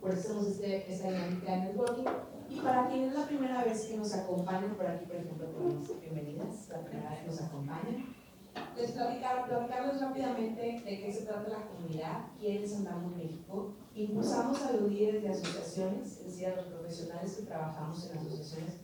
Por eso hacemos esta dinámica de networking. Y para quienes es la primera vez que nos acompañan, por aquí, por ejemplo, tenemos bienvenidas, la primera vez que nos acompañan. Les platicarles rápidamente de qué se trata la comunidad, quiénes andamos en México. Impulsamos a los líderes de asociaciones, es decir, a los profesionales que trabajamos en asociaciones,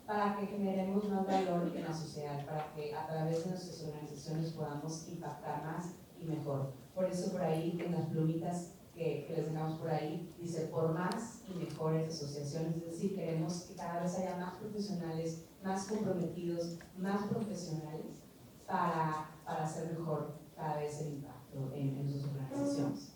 para que generemos más valor en la sociedad, para que a través de nuestras organizaciones podamos impactar más y mejor. Por eso por ahí, en las plumitas que les dejamos por ahí, dice por más y mejores asociaciones, es decir, queremos que cada vez haya más profesionales, más comprometidos, más profesionales para hacer mejor cada vvez el impacto en sus organizaciones.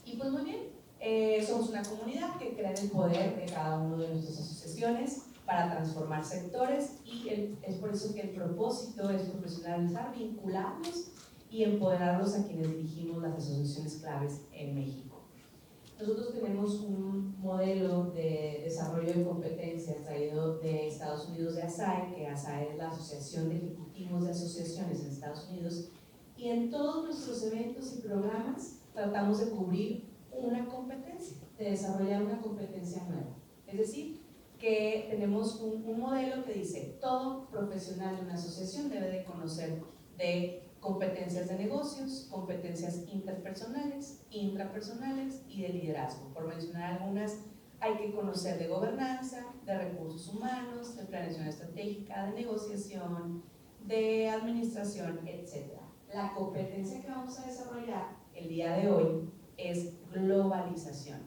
Y pues muy bien, somos una comunidad que cree en el poder de cada una de nuestras asociaciones para transformar sectores y es por eso que el propósito es profesionalizar, vincularnos y empoderarlos a quienes dirigimos las asociaciones claves en México. Nosotros tenemos un modelo de desarrollo de competencias traído de Estados Unidos de ASAE, que ASAE es la Asociación de Ejecutivos de Asociaciones en Estados Unidos, y en todos nuestros eventos y programas tratamos de cubrir una competencia, de desarrollar una competencia nueva. Es decir, que tenemos un modelo que dice todo profesional de una asociación debe de conocer de competencias de negocios, competencias interpersonales, intrapersonales y de liderazgo. Por mencionar algunas, hay que conocer de gobernanza, de recursos humanos, de planeación estratégica, de negociación, de administración, etc. La competencia que vamos a desarrollar el día de hoy es globalización.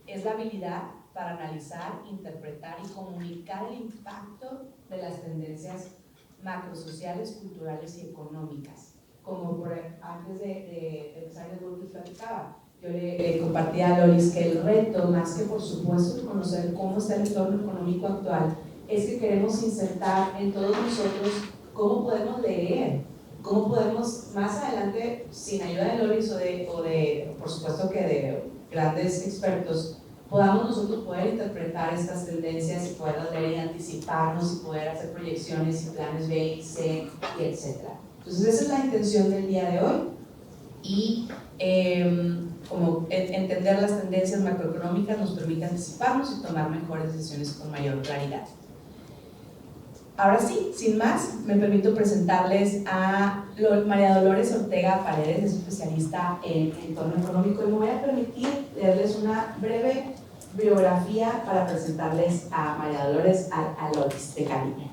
Es la habilidad para analizar, interpretar y comunicar el impacto de las tendencias macrosociales, culturales y económicas. Como antes de empezar el grupo que platicaba, yo le compartía a Loris que el reto, más que por supuesto conocer cómo está el entorno económico actual, es que queremos insertar en todos nosotros cómo podemos leer, cómo podemos más adelante, sin ayuda de Loris o de por supuesto que de grandes expertos, podamos nosotros poder interpretar estas tendencias y poderlas leer y anticiparnos y poder hacer proyecciones y planes B y C y etcétera. Entonces esa es la intención del día de hoy y como entender las tendencias macroeconómicas nos permite anticiparnos y tomar mejores decisiones con mayor claridad. Ahora sí, sin más, me permito presentarles a María Dolores Ortega Paredes, es especialista en entorno económico y me voy a permitir leerles una breve biografía para presentarles a María Dolores Aloris de cariño.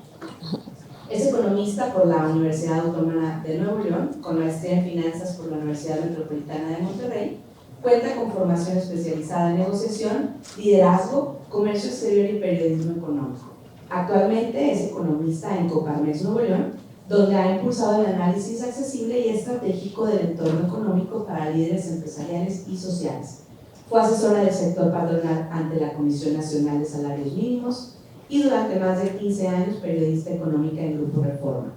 Es economista por la Universidad Autónoma de Nuevo León, con maestría en finanzas por la Universidad Metropolitana de Monterrey. Cuenta con formación especializada en negociación, liderazgo, comercio exterior y periodismo económico. Actualmente es economista en Coparmex Nuevo León, donde ha impulsado el análisis accesible y estratégico del entorno económico para líderes empresariales y sociales. Fue asesora del sector patronal ante la Comisión Nacional de Salarios Mínimos y durante más de 15 años periodista económica en Grupo Reforma.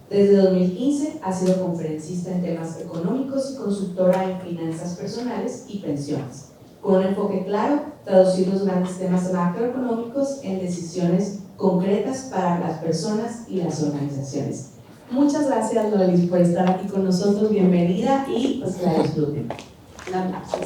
Desde 2015 ha sido conferencista en temas económicos y consultora en finanzas personales y pensiones, con un enfoque claro, traducir los grandes temas macroeconómicos en decisiones concretas para las personas y las organizaciones. Muchas gracias, Lolis, por estar aquí con nosotros. Bienvenida y pues que la disfruten. Un aplauso.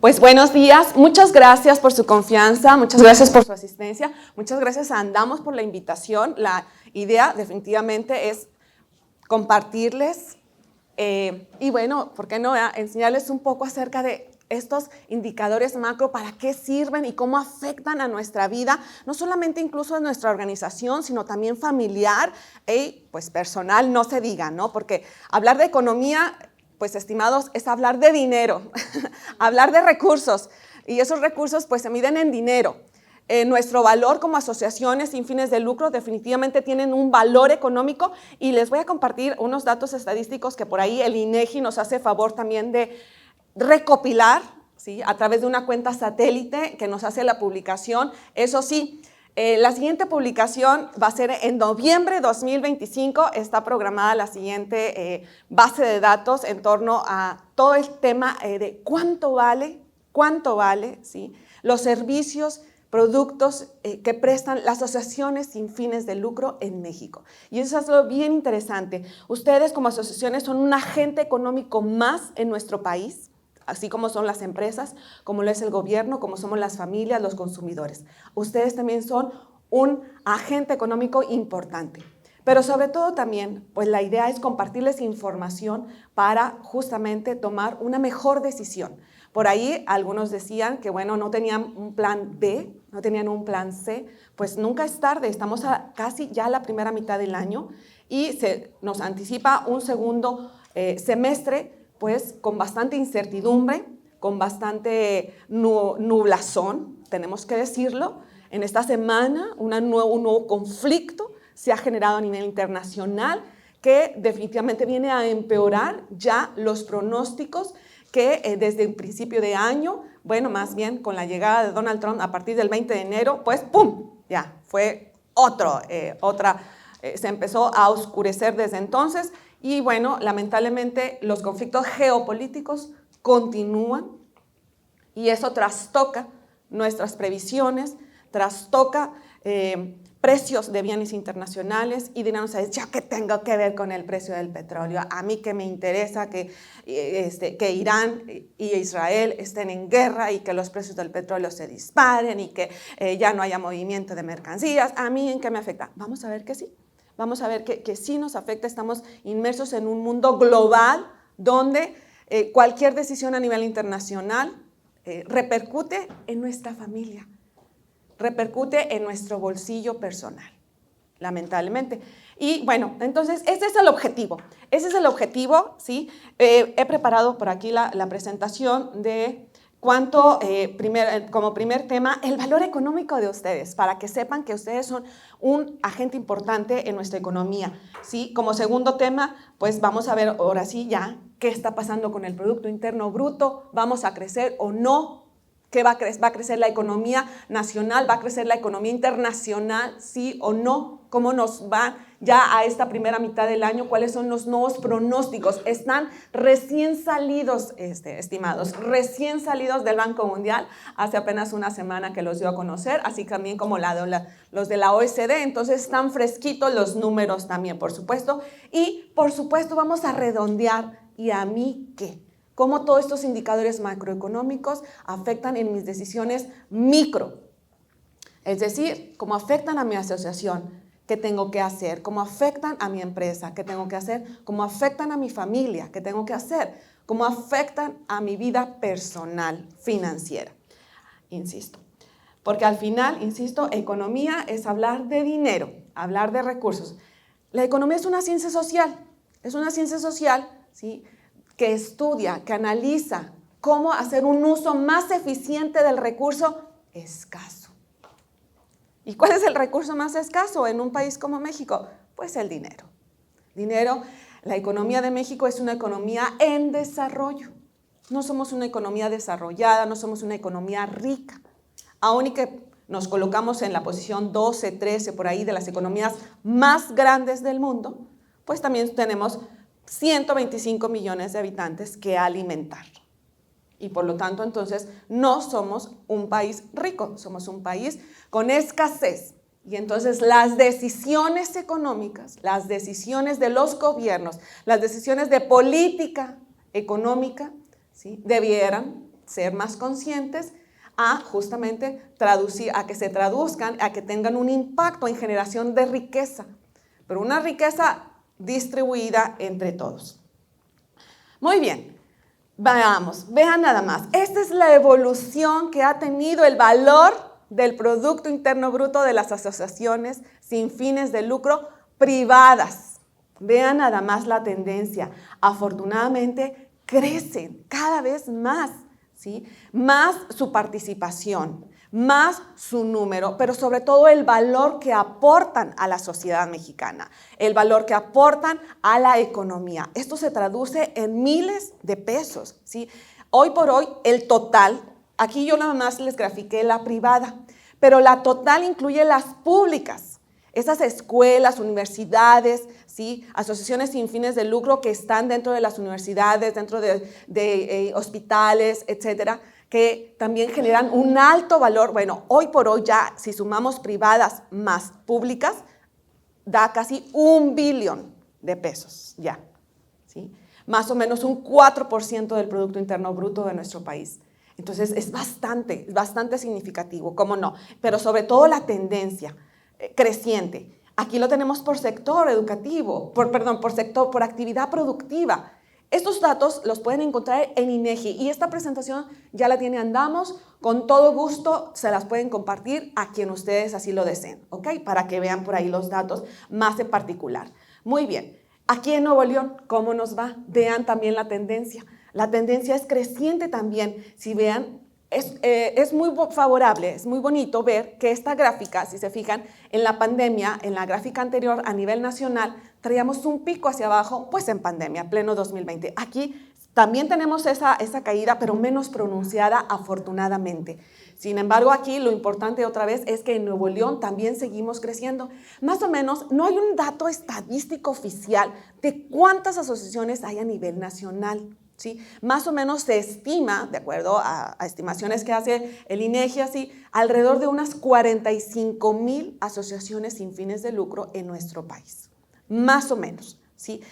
Pues buenos días, muchas gracias por su confianza, muchas gracias por su asistencia, muchas gracias a Andamos por la invitación. La idea definitivamente es compartirles y bueno, ¿por qué no? Enseñarles un poco acerca de estos indicadores macro, para qué sirven y cómo afectan a nuestra vida, no solamente incluso a nuestra organización, sino también familiar y pues personal, no se diga, ¿no? Porque hablar de economía, pues estimados, es hablar de dinero, hablar de recursos, y esos recursos pues se miden en dinero. Nuestro valor como asociaciones sin fines de lucro definitivamente tienen un valor económico y les voy a compartir unos datos estadísticos que por ahí el INEGI nos hace favor también de recopilar, ¿sí? A través de una cuenta satélite que nos hace la publicación. Eso sí, la siguiente publicación va a ser en noviembre de 2025, está programada la siguiente base de datos en torno a todo el tema de cuánto vale, ¿sí? Los servicios productos que prestan las asociaciones sin fines de lucro en México. Y eso es algo bien interesante. Ustedes como asociaciones son un agente económico más en nuestro país, así como son las empresas, como lo es el gobierno, como somos las familias, los consumidores. Ustedes también son un agente económico importante. Pero sobre todo también, pues la idea es compartirles información para justamente tomar una mejor decisión. Por ahí algunos decían que, bueno, no tenían un plan B, no tenían un plan C. Pues nunca es tarde, estamos casi ya a la primera mitad del año y nos anticipa un segundo semestre, pues con bastante incertidumbre, con bastante nublazón, tenemos que decirlo. En esta semana un nuevo conflicto se ha generado a nivel internacional que definitivamente viene a empeorar ya los pronósticos que desde el principio de año, bueno, más bien con la llegada de Donald Trump a partir del 20 de enero, pues ¡pum! Ya fue se empezó a oscurecer desde entonces y bueno, lamentablemente los conflictos geopolíticos continúan y eso trastoca nuestras previsiones, trastoca precios de bienes internacionales y dirán, ¿sabes? ¿Yo qué tengo que ver con el precio del petróleo? A mí que me interesa que Irán y Israel estén en guerra y que los precios del petróleo se disparen y que ya no haya movimiento de mercancías. ¿A mí en qué me afecta? Vamos a ver que sí. Vamos a ver que sí nos afecta. Estamos inmersos en un mundo global donde cualquier decisión a nivel internacional repercute en nuestra familia, repercute en nuestro bolsillo personal, lamentablemente. Y bueno, entonces ese es el objetivo, ¿sí? He preparado por aquí la presentación de cuánto, como primer tema, el valor económico de ustedes, para que sepan que ustedes son un agente importante en nuestra economía, ¿sí? Como segundo tema, pues vamos a ver ahora sí ya qué está pasando con el Producto Interno Bruto, vamos a crecer o no. ¿Qué va a crecer la economía nacional? ¿Va a crecer la economía internacional? ¿Sí o no? ¿Cómo nos va ya a esta primera mitad del año? ¿Cuáles son los nuevos pronósticos? Están recién salidos, estimados, recién salidos del Banco Mundial. Hace apenas una semana que los dio a conocer, así también como los de la OECD. Entonces están fresquitos los números también, por supuesto. Y, por supuesto, vamos a redondear. ¿Y a mí qué? Cómo todos estos indicadores macroeconómicos afectan en mis decisiones micro. Es decir, cómo afectan a mi asociación, qué tengo que hacer, cómo afectan a mi empresa, qué tengo que hacer, cómo afectan a mi familia, qué tengo que hacer, cómo afectan a mi vida personal, financiera. Insisto, porque al final, insisto, economía es hablar de dinero, hablar de recursos. La economía es una ciencia social, ¿sí?, que estudia, que analiza cómo hacer un uso más eficiente del recurso escaso. ¿Y cuál es el recurso más escaso en un país como México? Pues el dinero. La economía de México es una economía en desarrollo. No somos una economía desarrollada, no somos una economía rica. Aún y que nos colocamos en la posición 12, 13, por ahí, de las economías más grandes del mundo, pues también tenemos 125 millones de habitantes que alimentar. Y por lo tanto, entonces, no somos un país rico, somos un país con escasez. Y entonces las decisiones económicas, las decisiones de los gobiernos, las decisiones de política económica, ¿sí?, debieran ser más conscientes a justamente a que se traduzcan, a que tengan un impacto en generación de riqueza, pero una riqueza distribuida entre todos. Muy bien, vean nada más. Esta es la evolución que ha tenido el valor del Producto Interno Bruto de las asociaciones sin fines de lucro privadas. Vean nada más la tendencia. Afortunadamente crecen cada vez más, ¿sí?, más su participación, más su número, pero sobre todo el valor que aportan a la sociedad mexicana, el valor que aportan a la economía. Esto se traduce en miles de pesos, ¿sí? Hoy por hoy, el total, aquí yo nada más les grafiqué la privada, pero la total incluye las públicas, esas escuelas, universidades, ¿sí?, asociaciones sin fines de lucro que están dentro de las universidades, dentro de hospitales, etcétera, que también generan un alto valor. Bueno, hoy por hoy ya, si sumamos privadas más públicas, da casi 1 billón de pesos ya, ¿sí? Más o menos un 4% del Producto Interno Bruto de nuestro país. Entonces es bastante significativo, ¿cómo no? Pero sobre todo la tendencia creciente. Aquí lo tenemos por sector educativo, por actividad productiva. Estos datos los pueden encontrar en INEGI y esta presentación ya la tiene Andamos. Con todo gusto se las pueden compartir a quien ustedes así lo deseen, ¿ok? Para que vean por ahí los datos más en particular. Muy bien. Aquí en Nuevo León, ¿cómo nos va? Vean también la tendencia. La tendencia es creciente también. Si vean, es muy favorable, es muy bonito ver que esta gráfica, si se fijan, en la pandemia, en la gráfica anterior a nivel nacional, traíamos un pico hacia abajo, pues en pandemia, pleno 2020. Aquí también tenemos esa caída, pero menos pronunciada, afortunadamente. Sin embargo, aquí lo importante otra vez es que en Nuevo León también seguimos creciendo. Más o menos, no hay un dato estadístico oficial de cuántas asociaciones hay a nivel nacional, ¿sí? Más o menos se estima, de acuerdo a estimaciones que hace el INEGI, así, alrededor de unas 45,000 asociaciones sin fines de lucro en nuestro país. Más o menos. ¿Sí?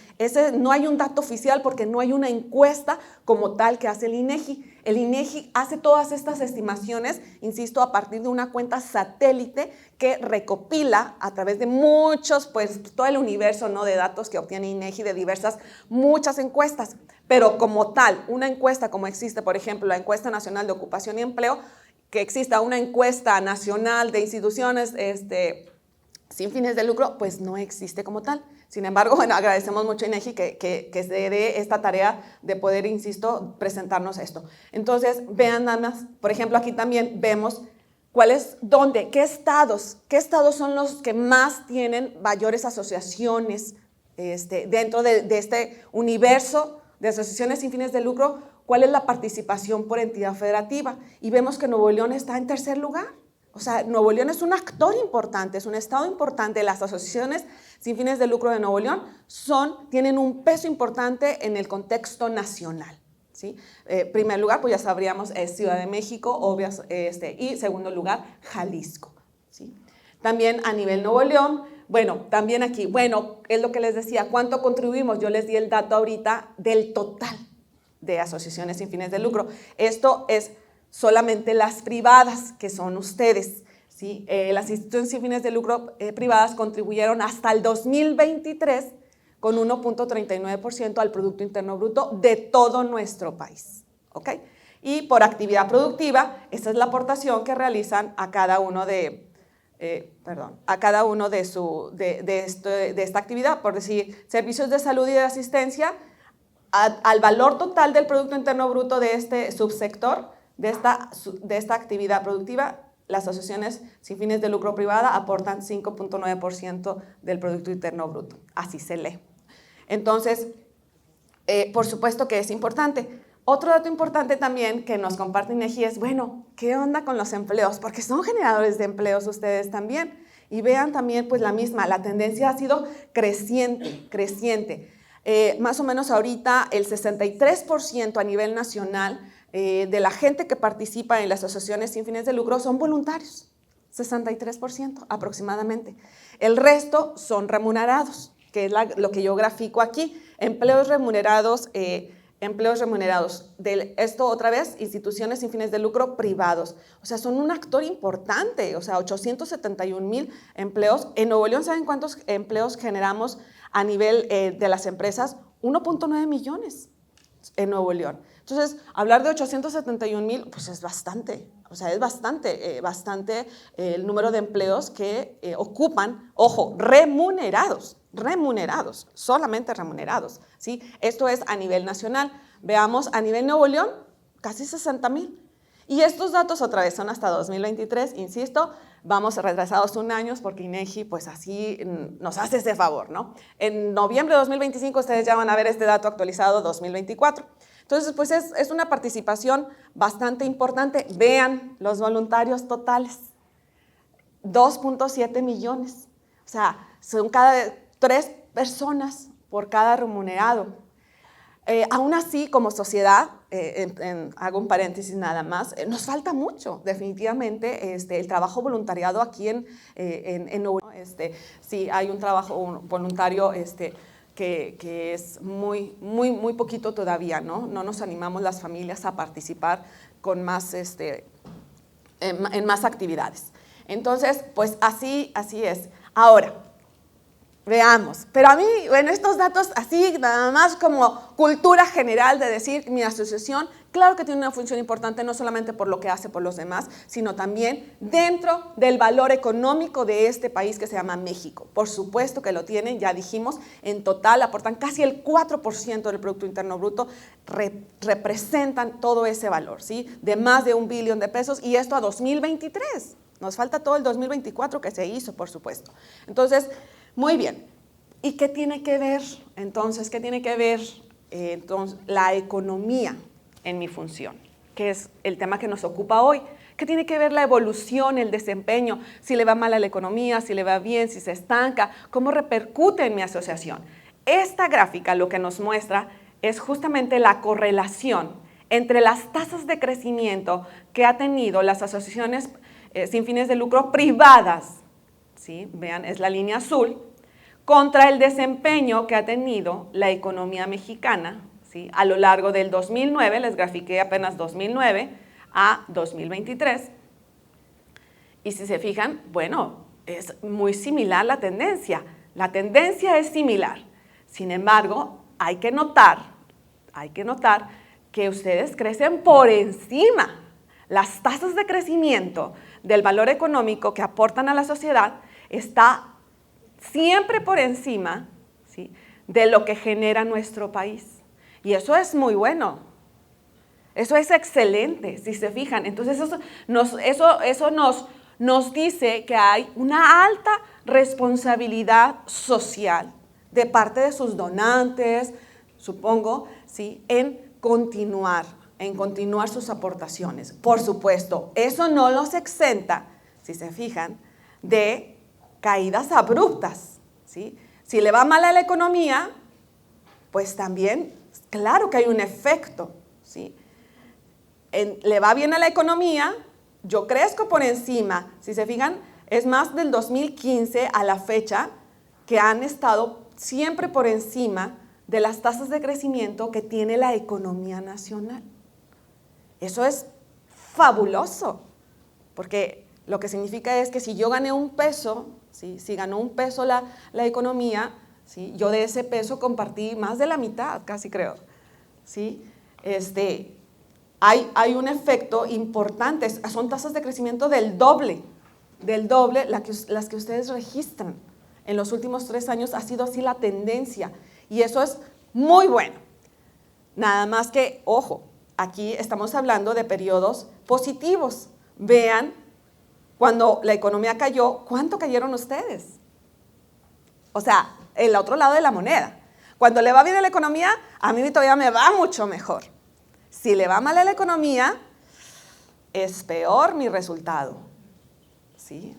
No hay un dato oficial porque no hay una encuesta como tal que hace el INEGI. El INEGI hace todas estas estimaciones, insisto, a partir de una cuenta satélite que recopila a través de muchos, pues todo el universo, ¿no?, de datos que obtiene INEGI de muchas encuestas. Pero como tal, una encuesta como existe, por ejemplo, la Encuesta Nacional de Ocupación y Empleo, que exista una encuesta nacional de instituciones sin fines de lucro, pues no existe como tal. Sin embargo, bueno, agradecemos mucho a INEGI que se dé esta tarea de poder, insisto, presentarnos esto. Entonces, vean nada más, por ejemplo, aquí también vemos qué estados son los que más tienen mayores asociaciones dentro de este universo de asociaciones sin fines de lucro, cuál es la participación por entidad federativa. Y vemos que Nuevo León está en tercer lugar. O sea, Nuevo León es un actor importante, es un estado importante. Las asociaciones sin fines de lucro de Nuevo León tienen un peso importante en el contexto nacional, ¿sí? Primer lugar, pues ya sabríamos, es Ciudad de México, obvias, y segundo lugar, Jalisco, ¿sí? También a nivel Nuevo León, bueno, también aquí, bueno, es lo que les decía, ¿cuánto contribuimos? Yo les di el dato ahorita del total de asociaciones sin fines de lucro. Esto es solamente las privadas, que son ustedes, ¿sí? Las instituciones sin fines de lucro privadas contribuyeron hasta el 2023 con 1.39% al Producto Interno Bruto de todo nuestro país, ¿ok? Y por actividad productiva, esta es la aportación que realizan a cada uno de esta actividad, por decir, servicios de salud y de asistencia, al valor total del Producto Interno Bruto de este subsector, de esta actividad productiva, las asociaciones sin fines de lucro privada aportan 5.9% del Producto Interno Bruto. Así se lee. Entonces, por supuesto que es importante. Otro dato importante también que nos comparte INEGI es, bueno, ¿qué onda con los empleos? Porque son generadores de empleos ustedes también. Y vean también, pues la tendencia ha sido creciente. Más o menos ahorita el 63% a nivel nacional de la gente que participa en las asociaciones sin fines de lucro son voluntarios, 63% aproximadamente. El resto son remunerados, que es lo que yo grafico aquí, empleos remunerados. Esto otra vez, instituciones sin fines de lucro privados. O sea, son un actor importante, o sea, 871,000 empleos. En Nuevo León, ¿saben cuántos empleos generamos a nivel de las empresas? 1.9 millones en Nuevo León. Entonces, hablar de 871,000, pues es bastante, o sea, es bastante el número de empleos que ocupan, ojo, remunerados, solamente remunerados, ¿sí? Esto es a nivel nacional. Veamos, a nivel Nuevo León, casi 60,000. Y estos datos otra vez son hasta 2023, insisto, vamos retrasados un año porque INEGI pues así nos hace ese favor, ¿no? En noviembre de 2025 ustedes ya van a ver este dato actualizado 2024. Entonces, pues es una participación bastante importante. Vean los voluntarios totales, 2.7 millones. O sea, son cada 3 personas por cada remunerado. Aún así, como sociedad, hago un paréntesis nada más, nos falta mucho, definitivamente, el trabajo voluntariado aquí en Europa. Sí, hay un trabajo voluntario que es muy poquito todavía, ¿no? No nos animamos las familias a participar con más, en más actividades. Entonces, pues así es. Ahora, veamos, pero a mí, bueno, estos datos así, nada más como cultura general de decir, mi asociación, claro que tiene una función importante, no solamente por lo que hace por los demás, sino también dentro del valor económico de este país que se llama México. Por supuesto que lo tienen, ya dijimos, en total aportan casi el 4% del Producto Interno Bruto, representan todo ese valor, ¿sí? De más de $1 billón de pesos, y esto a 2023. Nos falta todo el 2024 que se hizo, por supuesto. Entonces, muy bien. ¿Y qué tiene que ver, entonces, la economía en mi función? Que es el tema que nos ocupa hoy. ¿Qué tiene que ver la evolución, el desempeño? Si le va mal a la economía, si le va bien, si se estanca, ¿cómo repercute en mi asociación? Esta gráfica lo que nos muestra es justamente la correlación entre las tasas de crecimiento que ha tenido las asociaciones sin fines de lucro privadas, ¿sí? Vean, es la línea azul, contra el desempeño que ha tenido la economía mexicana, ¿sí? A lo largo del 2009, les grafiqué apenas 2009 a 2023, y si se fijan, bueno, es muy similar la tendencia es similar. Sin embargo, hay que notar que ustedes crecen por encima. Las tasas de crecimiento del valor económico que aportan a la sociedad está siempre por encima, ¿sí?, de lo que genera nuestro país. Y eso es muy bueno. Eso es excelente, si se fijan. Entonces eso nos dice que hay una alta responsabilidad social de parte de sus donantes, supongo, ¿sí?, en continuar sus aportaciones. Por supuesto, eso no los exenta, si se fijan, de caídas abruptas, ¿sí? Si le va mal a la economía, pues también, claro que hay un efecto, ¿sí? Le va bien a la economía, yo crezco por encima. Si se fijan, es más del 2015 a la fecha que han estado siempre por encima de las tasas de crecimiento que tiene la economía nacional. Eso es fabuloso, porque lo que significa es que si yo gané un peso, ¿sí?, si ganó un peso la economía, ¿sí?, yo de ese peso compartí más de la mitad, casi creo, ¿sí? Hay un efecto importante, son tasas de crecimiento del doble las que ustedes registran. En los últimos 3 años ha sido así la tendencia, y eso es muy bueno. Nada más que, ojo, aquí estamos hablando de periodos positivos. Vean, cuando la economía cayó, ¿cuánto cayeron ustedes? O sea, el otro lado de la moneda. Cuando le va bien a la economía, a mí todavía me va mucho mejor. Si le va mal a la economía, es peor mi resultado, ¿sí?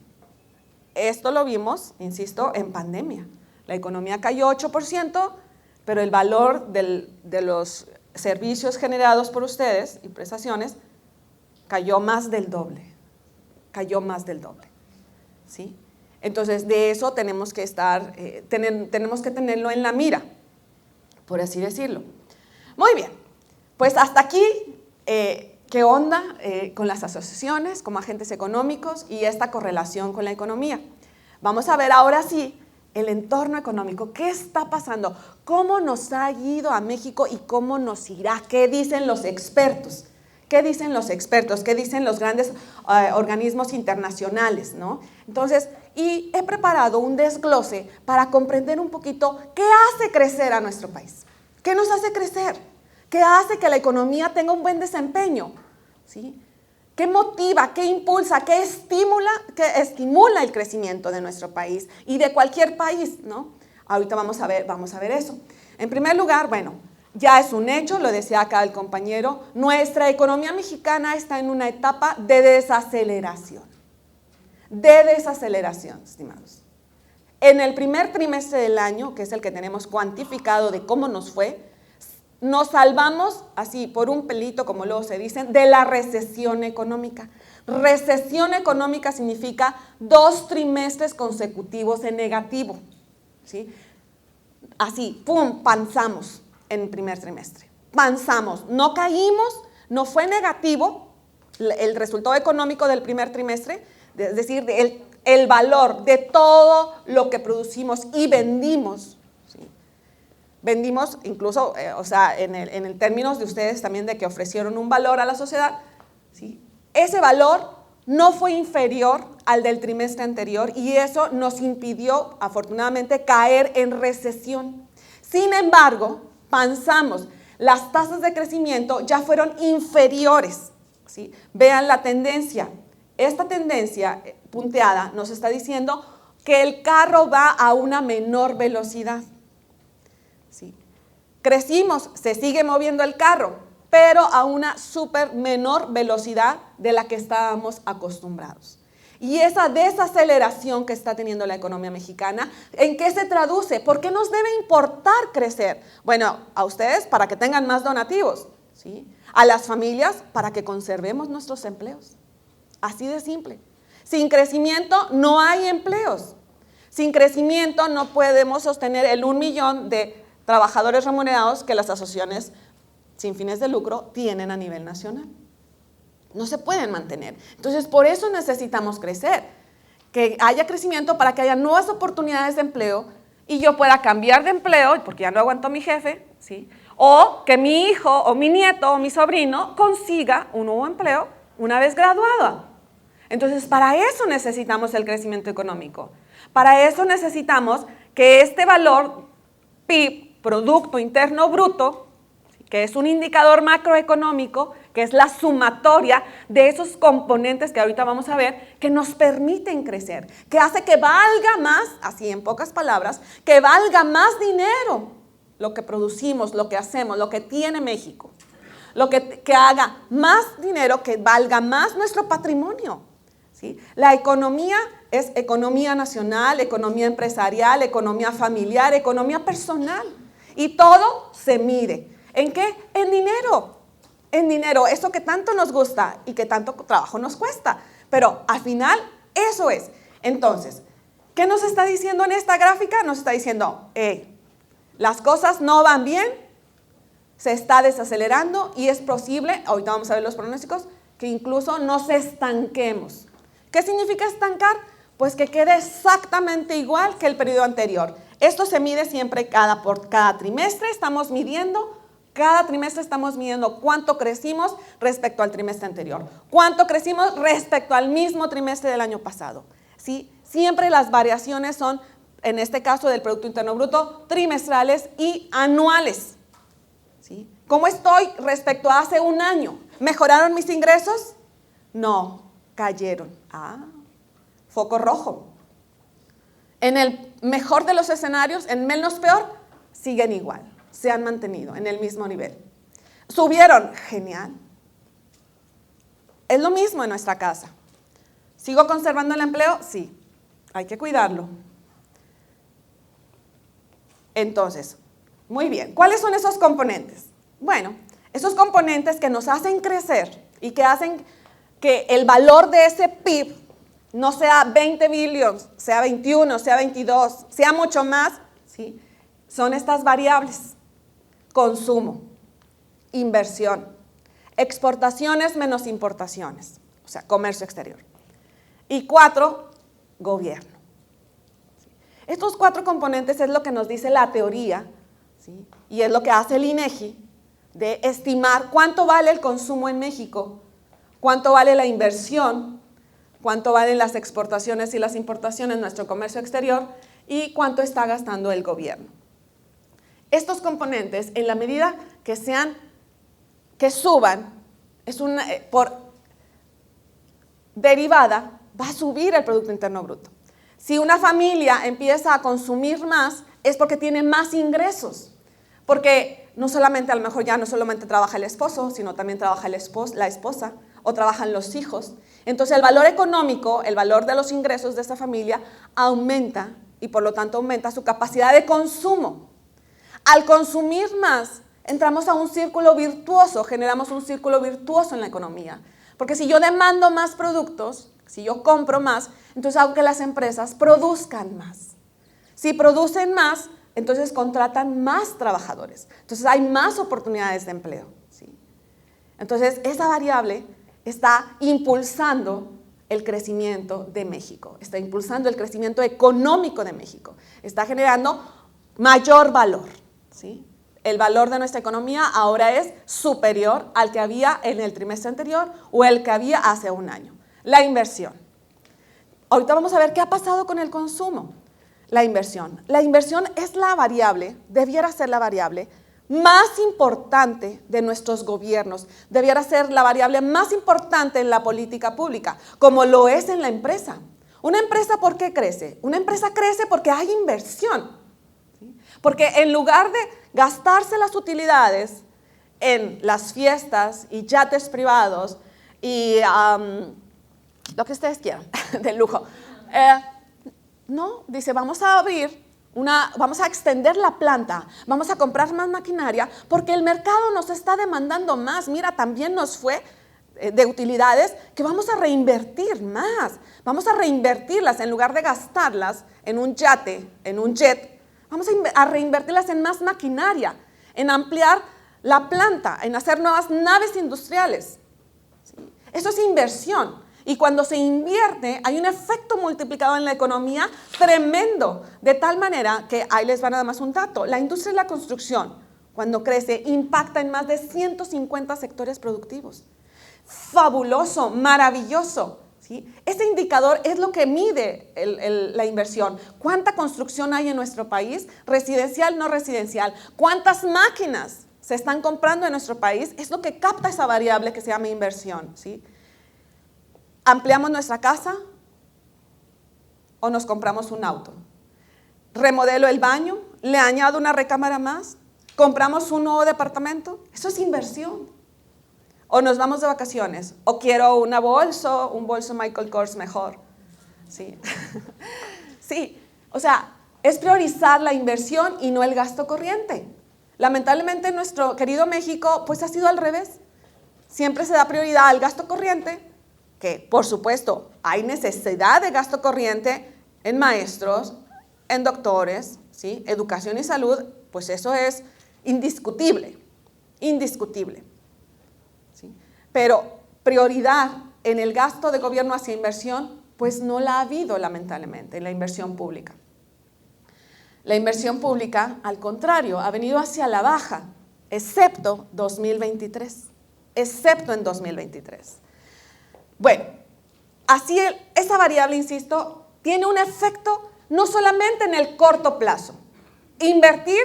Esto lo vimos, insisto, en pandemia. La economía cayó 8%, pero el valor de los servicios generados por ustedes y prestaciones cayó más del doble, ¿sí? Entonces, de eso tenemos que tenemos que tenerlo en la mira, por así decirlo. Muy bien, pues hasta aquí, ¿qué onda con las asociaciones como agentes económicos y esta correlación con la economía? Vamos a ver ahora sí el entorno económico. ¿Qué está pasando? ¿Cómo nos ha ido a México y cómo nos irá? ¿Qué dicen los expertos? ¿Qué dicen los expertos? ¿Qué dicen los grandes organismos internacionales, ¿no? Entonces, y he preparado un desglose para comprender un poquito qué hace crecer a nuestro país. ¿Qué nos hace crecer? ¿Qué hace que la economía tenga un buen desempeño? ¿Sí? ¿Qué motiva, qué impulsa, qué estimula el crecimiento de nuestro país y de cualquier país, ¿no? Ahorita vamos a ver eso. En primer lugar, bueno, ya es un hecho, lo decía acá el compañero, nuestra economía mexicana está en una etapa de desaceleración. Estimados. En el primer trimestre del año, que es el que tenemos cuantificado de cómo nos fue, nos salvamos, así por un pelito, como luego se dicen, de la recesión económica. Recesión económica significa 2 trimestres consecutivos en negativo, ¿sí? Así, pum, panzamos en el primer trimestre. Panzamos, no caímos, no fue negativo el resultado económico del primer trimestre, es decir, el valor de todo lo que producimos y vendimos, ¿sí? Vendimos incluso, o sea, en el términos de ustedes también de que ofrecieron un valor a la sociedad, ¿sí? Ese valor no fue inferior al del trimestre anterior y eso nos impidió, afortunadamente, caer en recesión. Sin embargo, panzamos, las tasas de crecimiento ya fueron inferiores, ¿sí? Vean la tendencia. Esta tendencia punteada nos está diciendo que el carro va a una menor velocidad, ¿sí? Crecimos, se sigue moviendo el carro, pero a una súper menor velocidad de la que estábamos acostumbrados. Y esa desaceleración que está teniendo la economía mexicana, ¿en qué se traduce? ¿Por qué nos debe importar crecer? Bueno, a ustedes para que tengan más donativos, ¿sí? A las familias para que conservemos nuestros empleos. Así de simple. Sin crecimiento no hay empleos. Sin crecimiento no podemos sostener el 1 millón de trabajadores remunerados que las asociaciones sin fines de lucro tienen a nivel nacional. No se pueden mantener. Entonces, por eso necesitamos crecer, que haya crecimiento para que haya nuevas oportunidades de empleo y yo pueda cambiar de empleo, porque ya no aguanto a mi jefe, ¿sí? O que mi hijo o mi nieto o mi sobrino consiga un nuevo empleo una vez graduado. Entonces, para eso necesitamos el crecimiento económico. Para eso necesitamos que este valor PIB, Producto Interno Bruto, que es un indicador macroeconómico, que es la sumatoria de esos componentes que ahorita vamos a ver, que nos permiten crecer, que hace que valga más, así en pocas palabras, que valga más dinero lo que producimos, lo que hacemos, lo que tiene México, lo que haga más dinero, que valga más nuestro patrimonio, ¿sí? La economía es economía nacional, economía empresarial, economía familiar, economía personal, y todo se mide. ¿En qué? En dinero. En dinero, eso que tanto nos gusta y que tanto trabajo nos cuesta. Pero al final, eso es. Entonces, ¿qué nos está diciendo en esta gráfica? Nos está diciendo, las cosas no van bien, se está desacelerando y es posible, ahorita vamos a ver los pronósticos, que incluso nos estanquemos. ¿Qué significa estancar? Pues que quede exactamente igual que el periodo anterior. Esto se mide siempre por cada trimestre, estamos midiendo. Cada trimestre estamos midiendo cuánto crecimos respecto al trimestre anterior, cuánto crecimos respecto al mismo trimestre del año pasado, ¿sí? Siempre las variaciones son, en este caso del Producto Interno Bruto, trimestrales y anuales, ¿sí? ¿Cómo estoy respecto a hace un año? ¿Mejoraron mis ingresos? No, cayeron. Foco rojo. En el mejor de los escenarios, en menos peor, siguen igual. Se han mantenido en el mismo nivel. ¿Subieron? Genial. Es lo mismo en nuestra casa. ¿Sigo conservando el empleo? Sí. Hay que cuidarlo. Entonces, muy bien. ¿Cuáles son esos componentes? Bueno, esos componentes que nos hacen crecer y que hacen que el valor de ese PIB no sea 20 billones, sea 21, sea 22, sea mucho más, ¿sí? Son estas variables. Consumo, inversión, exportaciones menos importaciones, o sea, comercio exterior. Y 4, gobierno. Estos 4 componentes es lo que nos dice la teoría, ¿sí? Y es lo que hace el INEGI de estimar cuánto vale el consumo en México, cuánto vale la inversión, cuánto valen las exportaciones y las importaciones en nuestro comercio exterior y cuánto está gastando el gobierno. Estos componentes, en la medida que suban, por derivada, va a subir el Producto Interno Bruto. Si una familia empieza a consumir más, es porque tiene más ingresos. Porque no solamente, a lo mejor ya no solamente trabaja el esposo, sino también trabaja la esposa, o trabajan los hijos. Entonces el valor económico, el valor de los ingresos de esa familia aumenta y por lo tanto aumenta su capacidad de consumo. Al consumir más, entramos a un círculo virtuoso, generamos un círculo virtuoso en la economía. Porque si yo demando más productos, si yo compro más, entonces hago que las empresas produzcan más. Si producen más, entonces contratan más trabajadores. Entonces hay más oportunidades de empleo, ¿sí? Entonces esa variable está impulsando el crecimiento de México, está impulsando el crecimiento económico de México, está generando mayor valor, ¿sí? El valor de nuestra economía ahora es superior al que había en el trimestre anterior o el que había hace un año. La inversión. Ahorita vamos a ver qué ha pasado con el consumo. La inversión. La inversión es la variable, debiera ser la variable más importante de nuestros gobiernos, debiera ser la variable más importante en la política pública, como lo es en la empresa. Una empresa, ¿por qué crece? Una empresa crece porque hay inversión, ¿sí? Porque en lugar de gastarse las utilidades en las fiestas y yates privados y lo que ustedes quieran, de lujo, no, dice, vamos a vamos a extender la planta, vamos a comprar más maquinaria porque el mercado nos está demandando más. Mira, también nos fue de utilidades que vamos a reinvertir más. Vamos a reinvertirlas en lugar de gastarlas en un yate, en un jet. Vamos a reinvertirlas en más maquinaria, en ampliar la planta, en hacer nuevas naves industriales. ¿Sí? Eso es inversión. Y cuando se invierte, hay un efecto multiplicador en la economía tremendo, de tal manera que, ahí les va nada más un dato, la industria de la construcción, cuando crece, impacta en más de 150 sectores productivos. Fabuloso, maravilloso, ¿sí? Ese indicador es lo que mide la inversión. ¿Cuánta construcción hay en nuestro país? Residencial, no residencial. ¿Cuántas máquinas se están comprando en nuestro país? Es lo que capta esa variable que se llama inversión, ¿sí? ¿Ampliamos nuestra casa o nos compramos un auto? ¿Remodelo el baño? ¿Le añado una recámara más? ¿Compramos un nuevo departamento? Eso es inversión. ¿O nos vamos de vacaciones? ¿O quiero un bolso Michael Kors mejor? Sí. Sí, o sea, es priorizar la inversión y no el gasto corriente. Lamentablemente en nuestro querido México, pues ha sido al revés. Siempre se da prioridad al gasto corriente, que por supuesto hay necesidad de gasto corriente en maestros, en doctores, ¿sí? Educación y salud, pues eso es indiscutible, indiscutible, ¿sí? Pero prioridad en el gasto de gobierno hacia inversión, pues no la ha habido lamentablemente en la inversión pública. La inversión pública, al contrario, ha venido hacia la baja, excepto 2023, excepto en 2023. Bueno, así esa variable, insisto, tiene un efecto no solamente en el corto plazo. Invertir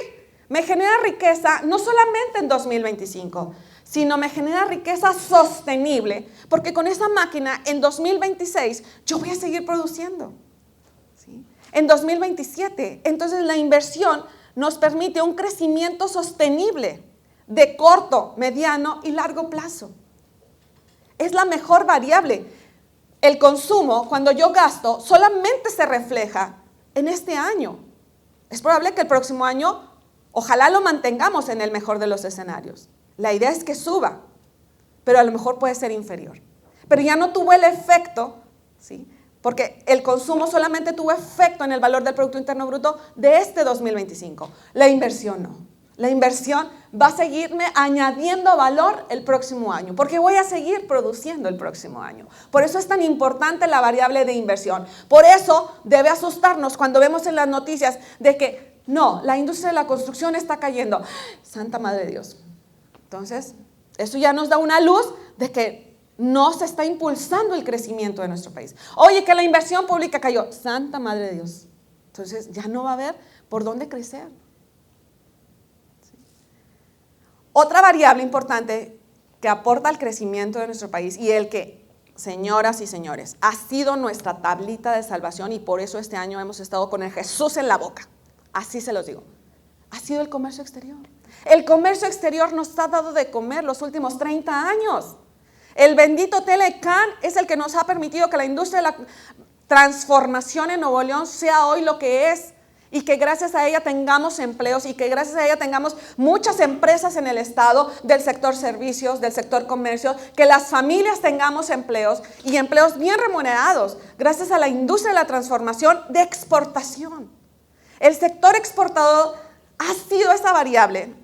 me genera riqueza no solamente en 2025, sino me genera riqueza sostenible, porque con esa máquina en 2026 yo voy a seguir produciendo, ¿sí? En 2027, entonces la inversión nos permite un crecimiento sostenible de corto, mediano y largo plazo. Es la mejor variable. El consumo, cuando yo gasto, solamente se refleja en este año. Es probable que el próximo año, ojalá lo mantengamos en el mejor de los escenarios. La idea es que suba, pero a lo mejor puede ser inferior. Pero ya no tuvo el efecto, ¿sí? Porque el consumo solamente tuvo efecto en el valor del Producto Interno Bruto de este 2025. La inversión no. La inversión va a seguirme añadiendo valor el próximo año, porque voy a seguir produciendo el próximo año. Por eso es tan importante la variable de inversión. Por eso debe asustarnos cuando vemos en las noticias de que no, la industria de la construcción está cayendo. Santa Madre de Dios. Entonces, eso ya nos da una luz de que no se está impulsando el crecimiento de nuestro país. Oye, que la inversión pública cayó. Santa Madre de Dios. Entonces, ya no va a haber por dónde crecer. Otra variable importante que aporta al crecimiento de nuestro país y el que, señoras y señores, ha sido nuestra tablita de salvación y por eso este año hemos estado con el Jesús en la boca, así se los digo, ha sido el comercio exterior. El comercio exterior nos ha dado de comer los últimos 30 años. El bendito Telecán es el que nos ha permitido que la industria de la transformación en Nuevo León sea hoy lo que es y que gracias a ella tengamos empleos y que gracias a ella tengamos muchas empresas en el estado del sector servicios, del sector comercio, que las familias tengamos empleos y empleos bien remunerados gracias a la industria de la transformación de exportación. El sector exportador ha sido esta variable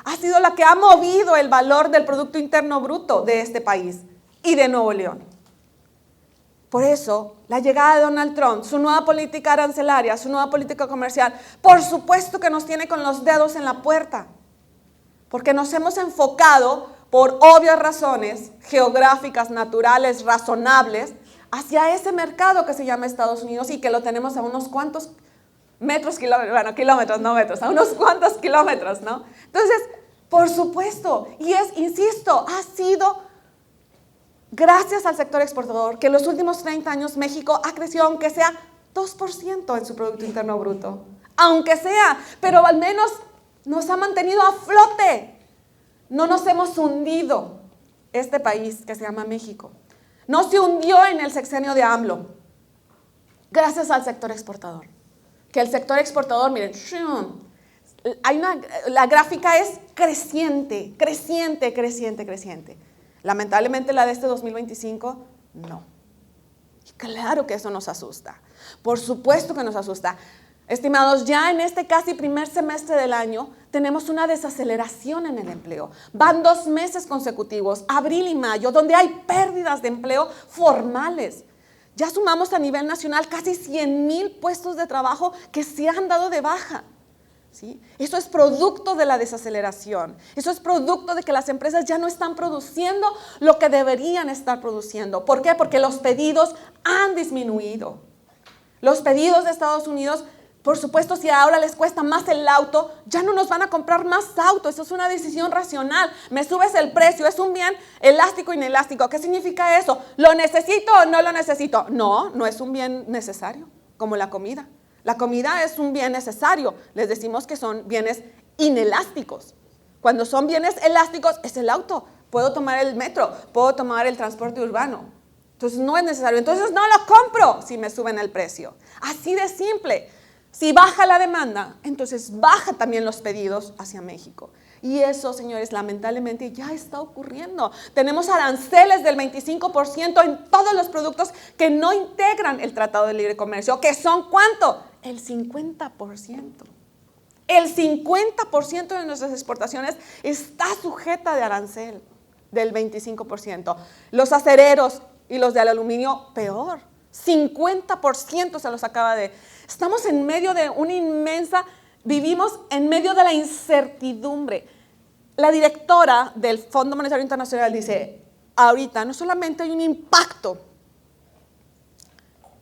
ha sido la que ha movido el valor del Producto Interno Bruto de este país y de Nuevo León. Por eso, la llegada de Donald Trump, su nueva política arancelaria, su nueva política comercial, por supuesto que nos tiene con los dedos en la puerta, porque nos hemos enfocado por obvias razones geográficas, naturales, razonables, hacia ese mercado que se llama Estados Unidos y que lo tenemos a unos cuantos kilómetros, no metros, a unos cuantos kilómetros, ¿no? Entonces, por supuesto, y insisto, ha sido gracias al sector exportador que en los últimos 30 años México ha crecido, aunque sea 2% en su Producto Interno Bruto. Aunque sea, pero al menos nos ha mantenido a flote. No nos hemos hundido, este país que se llama México. No se hundió en el sexenio de AMLO, gracias al sector exportador. Que el sector exportador, miren, la gráfica es creciente. Lamentablemente la de este 2025, no. Y claro que eso nos asusta. Por supuesto que nos asusta. Estimados, ya en este casi primer semestre del año tenemos una desaceleración en el empleo. Van 2 meses consecutivos, abril y mayo, donde hay pérdidas de empleo formales. Ya sumamos a nivel nacional casi 100,000 puestos de trabajo que se han dado de baja. ¿Sí? Eso es producto de la desaceleración. Eso es producto de que las empresas ya no están produciendo lo que deberían estar produciendo. ¿Por qué? Porque los pedidos han disminuido. Los pedidos de Estados Unidos, por supuesto, si ahora les cuesta más el auto, ya no nos van a comprar más autos. Eso es una decisión racional. Me subes el precio, es un bien elástico o inelástico. ¿Qué significa eso? ¿Lo necesito o no lo necesito? No, no es un bien necesario, como la comida. La comida es un bien necesario. Les decimos que son bienes inelásticos. Cuando son bienes elásticos, es el auto. Puedo tomar el metro, puedo tomar el transporte urbano. Entonces no es necesario. Entonces no lo compro si me suben el precio. Así de simple. Si baja la demanda, entonces baja también los pedidos hacia México. Y eso, señores, lamentablemente ya está ocurriendo. Tenemos aranceles del 25% en todos los productos que no integran el Tratado de Libre Comercio, que son ¿cuánto? El 50%. El 50% de nuestras exportaciones está sujeta de arancel del 25%. Los acereros y los del aluminio, peor. 50% se los acaba de... Estamos en medio de una vivimos en medio de la incertidumbre. La directora del Fondo Monetario Internacional dice, ahorita no solamente hay un impacto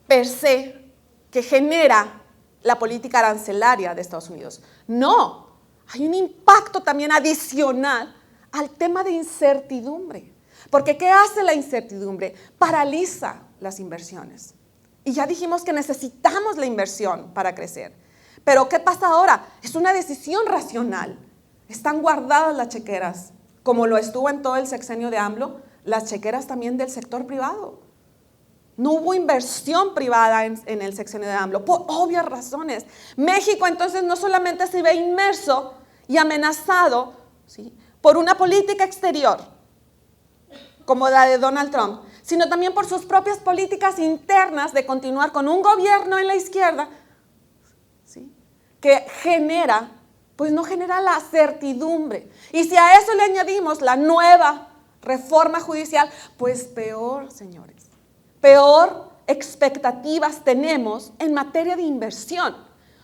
per se que genera la política arancelaria de Estados Unidos. No, hay un impacto también adicional al tema de incertidumbre. Porque ¿qué hace la incertidumbre? Paraliza las inversiones. Y ya dijimos que necesitamos la inversión para crecer. Pero ¿qué pasa ahora? Es una decisión racional. Están guardadas las chequeras, como lo estuvo en todo el sexenio de AMLO, las chequeras también del sector privado. No hubo inversión privada en el sexenio de AMLO, por obvias razones. México entonces no solamente se ve inmerso y amenazado, ¿sí?, por una política exterior, como la de Donald Trump, sino también por sus propias políticas internas de continuar con un gobierno en la izquierda, ¿sí?, que no genera la certidumbre. Y si a eso le añadimos la nueva reforma judicial, pues peor, señores. Peor expectativas tenemos en materia de inversión.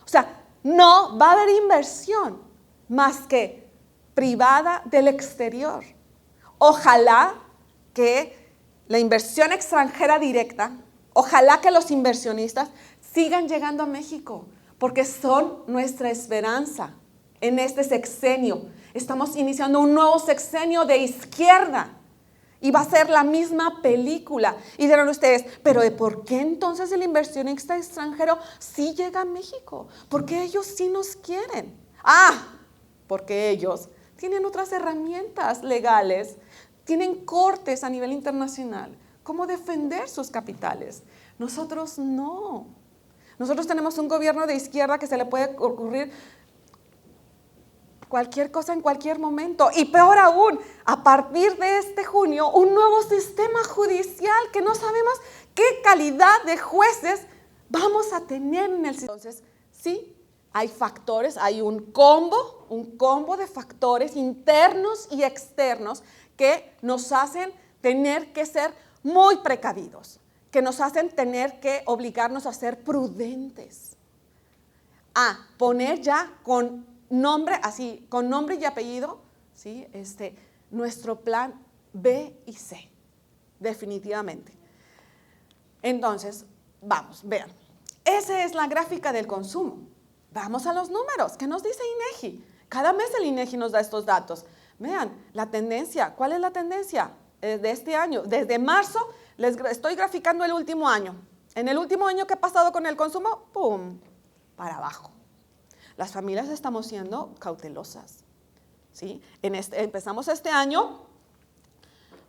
O sea, no va a haber inversión más que privada del exterior. Ojalá que la inversión extranjera directa, ojalá que los inversionistas sigan llegando a México, porque son nuestra esperanza en este sexenio. Estamos iniciando un nuevo sexenio de izquierda y va a ser la misma película. Y dirán ustedes, pero ¿por qué entonces el inversionista extranjero sí llega a México? Porque ellos sí nos quieren. Porque ellos tienen otras herramientas legales, tienen cortes a nivel internacional, cómo defender sus capitales. Nosotros no. Nosotros tenemos un gobierno de izquierda que se le puede ocurrir cualquier cosa en cualquier momento. Y peor aún, a partir de este junio, un nuevo sistema judicial que no sabemos qué calidad de jueces vamos a tener en el sistema. Entonces, sí, hay factores, hay un combo de factores internos y externos que nos hacen tener que ser muy precavidos, que nos hacen tener que obligarnos a ser prudentes, a poner ya con nombre, así, con nombre y apellido, ¿sí? Nuestro plan B y C, definitivamente. Entonces, vamos, vean, esa es la gráfica del consumo. Vamos a los números, ¿qué nos dice INEGI? Cada mes el INEGI nos da estos datos. Vean, la tendencia, ¿cuál es la tendencia de este año? Desde marzo, les estoy graficando el último año. En el último año, ¿qué ha pasado con el consumo? ¡Pum! Para abajo. Las familias estamos siendo cautelosas, ¿sí? Empezamos este año,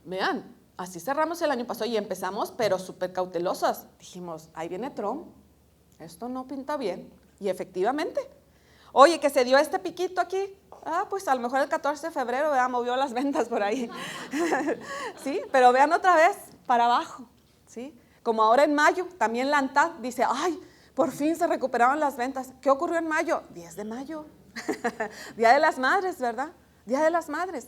vean, así cerramos el año pasado y empezamos, pero súper cautelosas. Dijimos, ahí viene Trump, esto no pinta bien. Y efectivamente, oye, que se dio este piquito aquí, pues a lo mejor el 14 de febrero, ¿verdad? Movió las ventas por ahí, ¿sí? Pero vean otra vez, para abajo, ¿sí? Como ahora en mayo, también la ANTAD dice, ¡ay! Por fin se recuperaron las ventas. ¿Qué ocurrió en mayo? 10 de mayo. Día de las Madres, ¿verdad? Día de las Madres.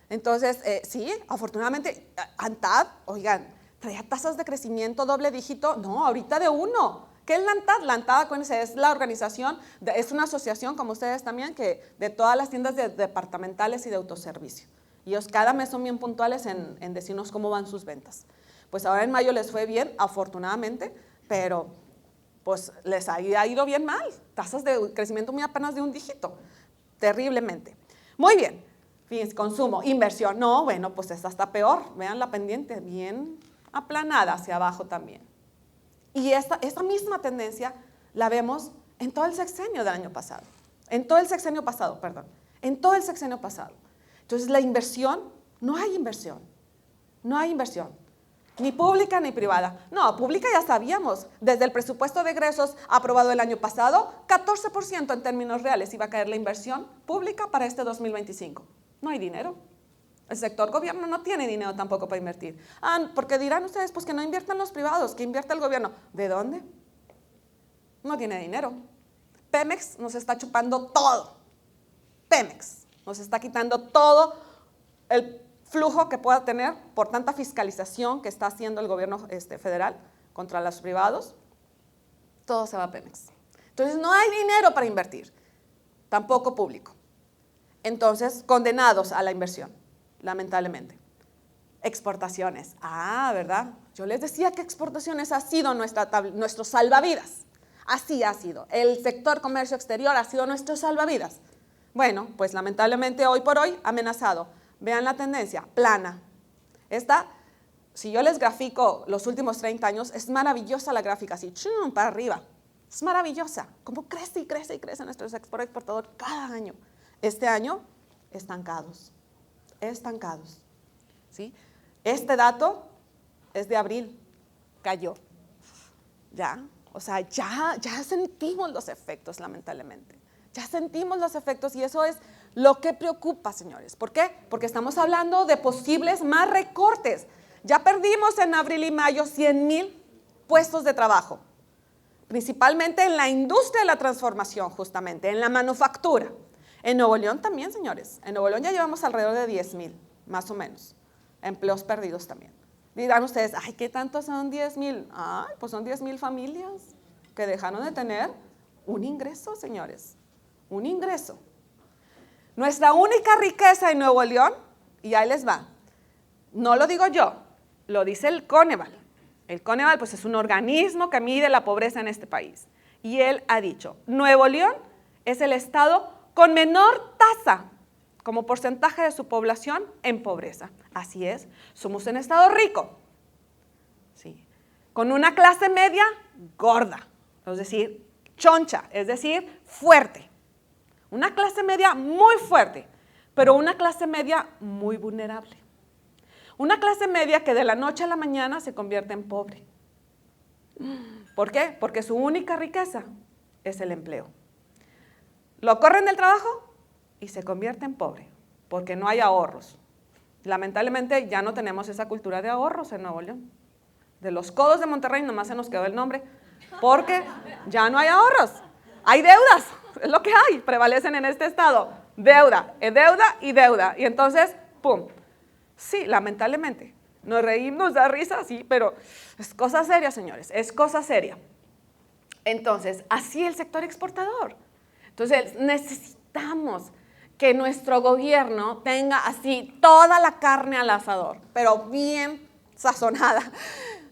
Entonces, sí, afortunadamente, ANTAD, oigan, traía tasas de crecimiento doble dígito. No, ahorita de 1. ¿Qué es la ANTAD? La ANTAD, acuérdense, es la organización, es una asociación, como ustedes también, que de todas las tiendas departamentales y de autoservicio. Y ellos cada mes son bien puntuales en decirnos cómo van sus ventas. Pues ahora en mayo les fue bien, afortunadamente, pero pues les ha ido bien mal, tasas de crecimiento muy apenas de 1 dígito, terriblemente. Muy bien, fíjense, consumo, inversión, no, bueno, pues esta está peor, vean la pendiente, bien aplanada hacia abajo también. Y esta misma tendencia la vemos en todo el sexenio del año pasado, en todo el sexenio pasado. Entonces la inversión, no hay inversión, ni pública ni privada. No, pública ya sabíamos, desde el presupuesto de egresos aprobado el año pasado, 14% en términos reales iba a caer la inversión pública para este 2025. No hay dinero. El sector gobierno no tiene dinero tampoco para invertir. Porque dirán ustedes, pues que no inviertan los privados, que invierta el gobierno. ¿De dónde? No tiene dinero. Pemex nos está chupando todo. Pemex nos está quitando todo el flujo que pueda tener por tanta fiscalización que está haciendo el gobierno federal contra los privados. Todo se va a Pemex. Entonces no hay dinero para invertir, tampoco público. Entonces, condenados a la inversión, lamentablemente. Exportaciones. ¿Verdad? Yo les decía que exportaciones ha sido nuestro salvavidas. Así ha sido. El sector comercio exterior ha sido nuestro salvavidas. Bueno, pues lamentablemente hoy por hoy amenazado. Vean la tendencia, plana. Si yo les grafico los últimos 30 años, es maravillosa la gráfica, así, para arriba. Es maravillosa. Cómo crece y crece y crece nuestro exportador cada año. Este año, estancados. ¿Sí? Este dato es de abril, cayó. ¿Ya? O sea, ya sentimos los efectos, lamentablemente. Ya sentimos los efectos y eso es lo que preocupa, señores. ¿Por qué? Porque estamos hablando de posibles más recortes. Ya perdimos en abril y mayo 100,000 puestos de trabajo, principalmente en la industria de la transformación, justamente, en la manufactura. En Nuevo León también, señores. En Nuevo León ya llevamos alrededor de 10,000, más o menos, empleos perdidos también. Dirán ustedes, ay, ¿qué tanto son 10,000? Ay, pues son 10,000 familias que dejaron de tener un ingreso, señores. Un ingreso. Nuestra única riqueza en Nuevo León, y ahí les va, no lo digo yo, lo dice el Coneval. El Coneval pues es un organismo que mide la pobreza en este país. Y él ha dicho, Nuevo León es el estado con menor tasa como porcentaje de su población en pobreza. Así es, somos un estado rico, ¿sí? Con una clase media gorda, es decir, choncha, es decir, fuerte. Una clase media muy fuerte, pero una clase media muy vulnerable. Una clase media que de la noche a la mañana se convierte en pobre. ¿Por qué? Porque su única riqueza es el empleo. Lo corren del trabajo y se convierte en pobre, porque no hay ahorros. Lamentablemente ya no tenemos esa cultura de ahorros en Nuevo León. De los codos de Monterrey nomás se nos quedó el nombre, porque ya no hay ahorros. Hay deudas, es lo que hay, prevalecen en este estado. Deuda, deuda y deuda. Y entonces, ¡pum! Sí, lamentablemente. Nos reímos, da risa, sí, pero es cosa seria, señores, es cosa seria. Entonces, así el sector exportador. Entonces, necesitamos que nuestro gobierno tenga así toda la carne al asador, pero bien sazonada.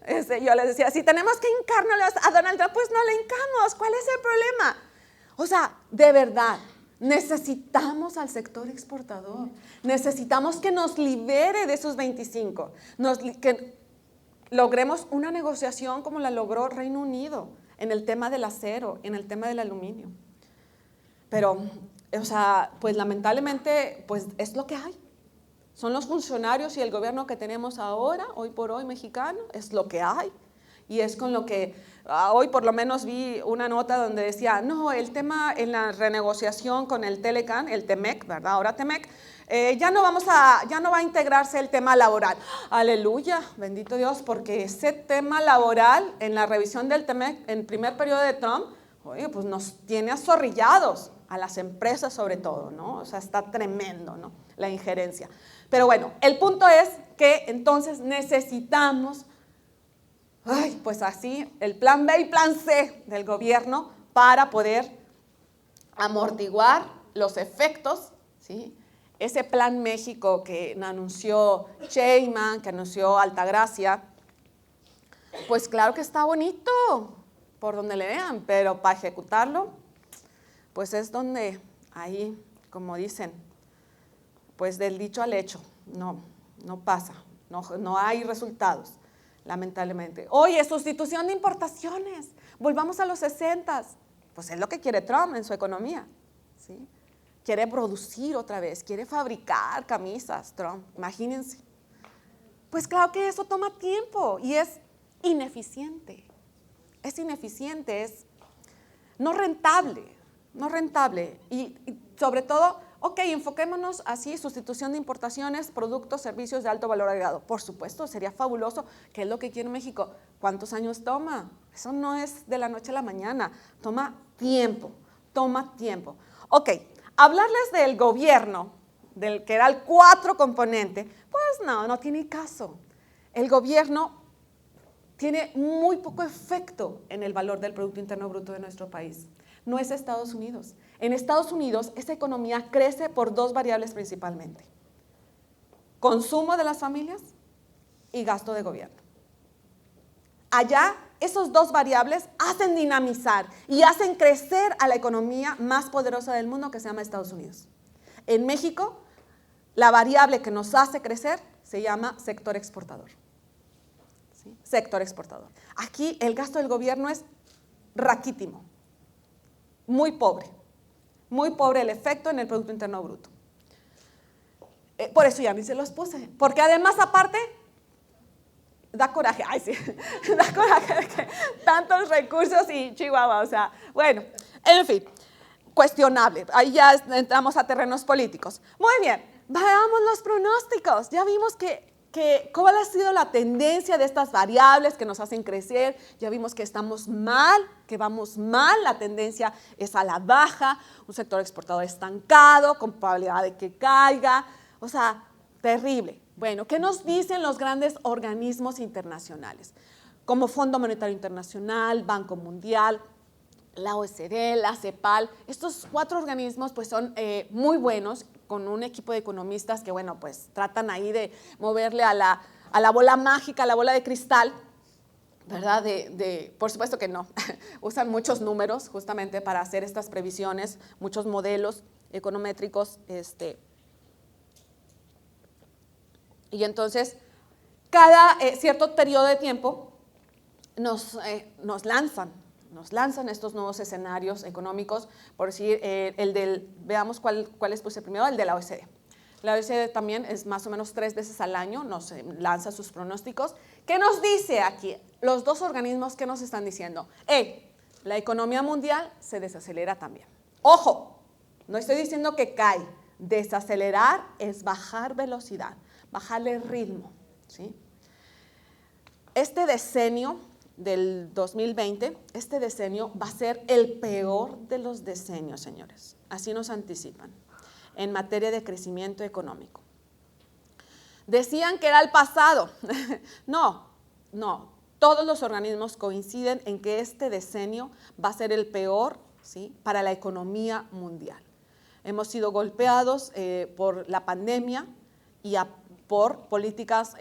Yo les decía, si tenemos que hincarnos a Donald Trump, pues no le hincamos, ¿cuál es el problema? O sea, de verdad, necesitamos al sector exportador, necesitamos que nos libere de esos 25, que logremos una negociación como la logró Reino Unido en el tema del acero, en el tema del aluminio. Pero, o sea, pues lamentablemente, pues es lo que hay. Son los funcionarios y el gobierno que tenemos ahora, hoy por hoy mexicano, es lo que hay. Y es con lo que hoy por lo menos vi una nota donde decía, no, el tema en la renegociación con el Telecan, el TEMEC, ¿verdad? Ahora TEMEC, ya no va a integrarse el tema laboral. Aleluya, bendito Dios, porque ese tema laboral en la revisión del TEMEC en el primer periodo de Trump, oye, pues nos tiene azorrillados a las empresas sobre todo, ¿no? O sea, está tremendo, ¿no? La injerencia. Pero bueno, el punto es que entonces necesitamos, pues así, el plan B y plan C del gobierno para poder amortiguar los efectos, ¿sí? Ese plan México que anunció Sheinbaum, que anunció Altagracia, pues claro que está bonito, por donde le vean, pero para ejecutarlo, pues es donde ahí, como dicen, pues del dicho al hecho, no pasa, no hay resultados, lamentablemente. Oye, sustitución de importaciones, volvamos a los 60s, pues es lo que quiere Trump en su economía, ¿sí? Quiere producir otra vez, quiere fabricar camisas, Trump, imagínense. Pues claro que eso toma tiempo y es ineficiente, es no rentable, y sobre todo, ok, enfoquémonos así, sustitución de importaciones, productos, servicios de alto valor agregado. Por supuesto, sería fabuloso, que es lo que quiere México. ¿Cuántos años toma? Eso no es de la noche a la mañana, toma tiempo. Ok, hablarles del gobierno, del que era el 4 componente, pues no tiene caso. El gobierno tiene muy poco efecto en el valor del Producto Interno Bruto de nuestro país. No es Estados Unidos. En Estados Unidos, esa economía crece por 2 variables principalmente: consumo de las familias y gasto de gobierno. Allá, esos 2 variables hacen dinamizar y hacen crecer a la economía más poderosa del mundo, que se llama Estados Unidos. En México, la variable que nos hace crecer se llama sector exportador. ¿Sí? Sector exportador. Aquí el gasto del gobierno es raquítimo, muy pobre el efecto en el Producto Interno Bruto. Por eso ya ni se los puse, porque además aparte da coraje, da coraje de que tantos recursos y Chihuahua, o sea, bueno, en fin, cuestionable, ahí ya entramos a terrenos políticos. Muy bien, veamos los pronósticos, ya vimos cuál ha sido la tendencia de estas variables que nos hacen crecer. Ya vimos que estamos mal, que vamos mal, la tendencia es a la baja, un sector exportador estancado, con probabilidad de que caiga, o sea, terrible. Bueno, ¿qué nos dicen los grandes organismos internacionales? Como Fondo Monetario Internacional, Banco Mundial, la OECD, la CEPAL, estos 4 organismos pues son muy buenos, con un equipo de economistas que, bueno, pues tratan ahí de moverle a la bola mágica, a la bola de cristal, ¿verdad? Por supuesto que no, usan muchos números justamente para hacer estas previsiones, muchos modelos econométricos, y entonces cada cierto periodo de tiempo nos lanzan estos nuevos escenarios económicos, por decir, veamos cuál les puse primero, el de la OECD. La OECD también es más o menos 3 veces al año, nos lanza sus pronósticos. ¿Qué nos dice aquí? los dos organismos, ¿qué nos están diciendo? La economía mundial se desacelera también. Ojo, no estoy diciendo que cae. Desacelerar es bajar velocidad, bajarle el ritmo, ¿sí? Este decenio del 2020, este decenio va a ser el peor de los decenios, señores. Así nos anticipan, en materia de crecimiento económico. Decían que era el pasado. No. Todos los organismos coinciden en que este decenio va a ser el peor, ¿sí?, para la economía mundial. Hemos sido golpeados por la pandemia y por políticas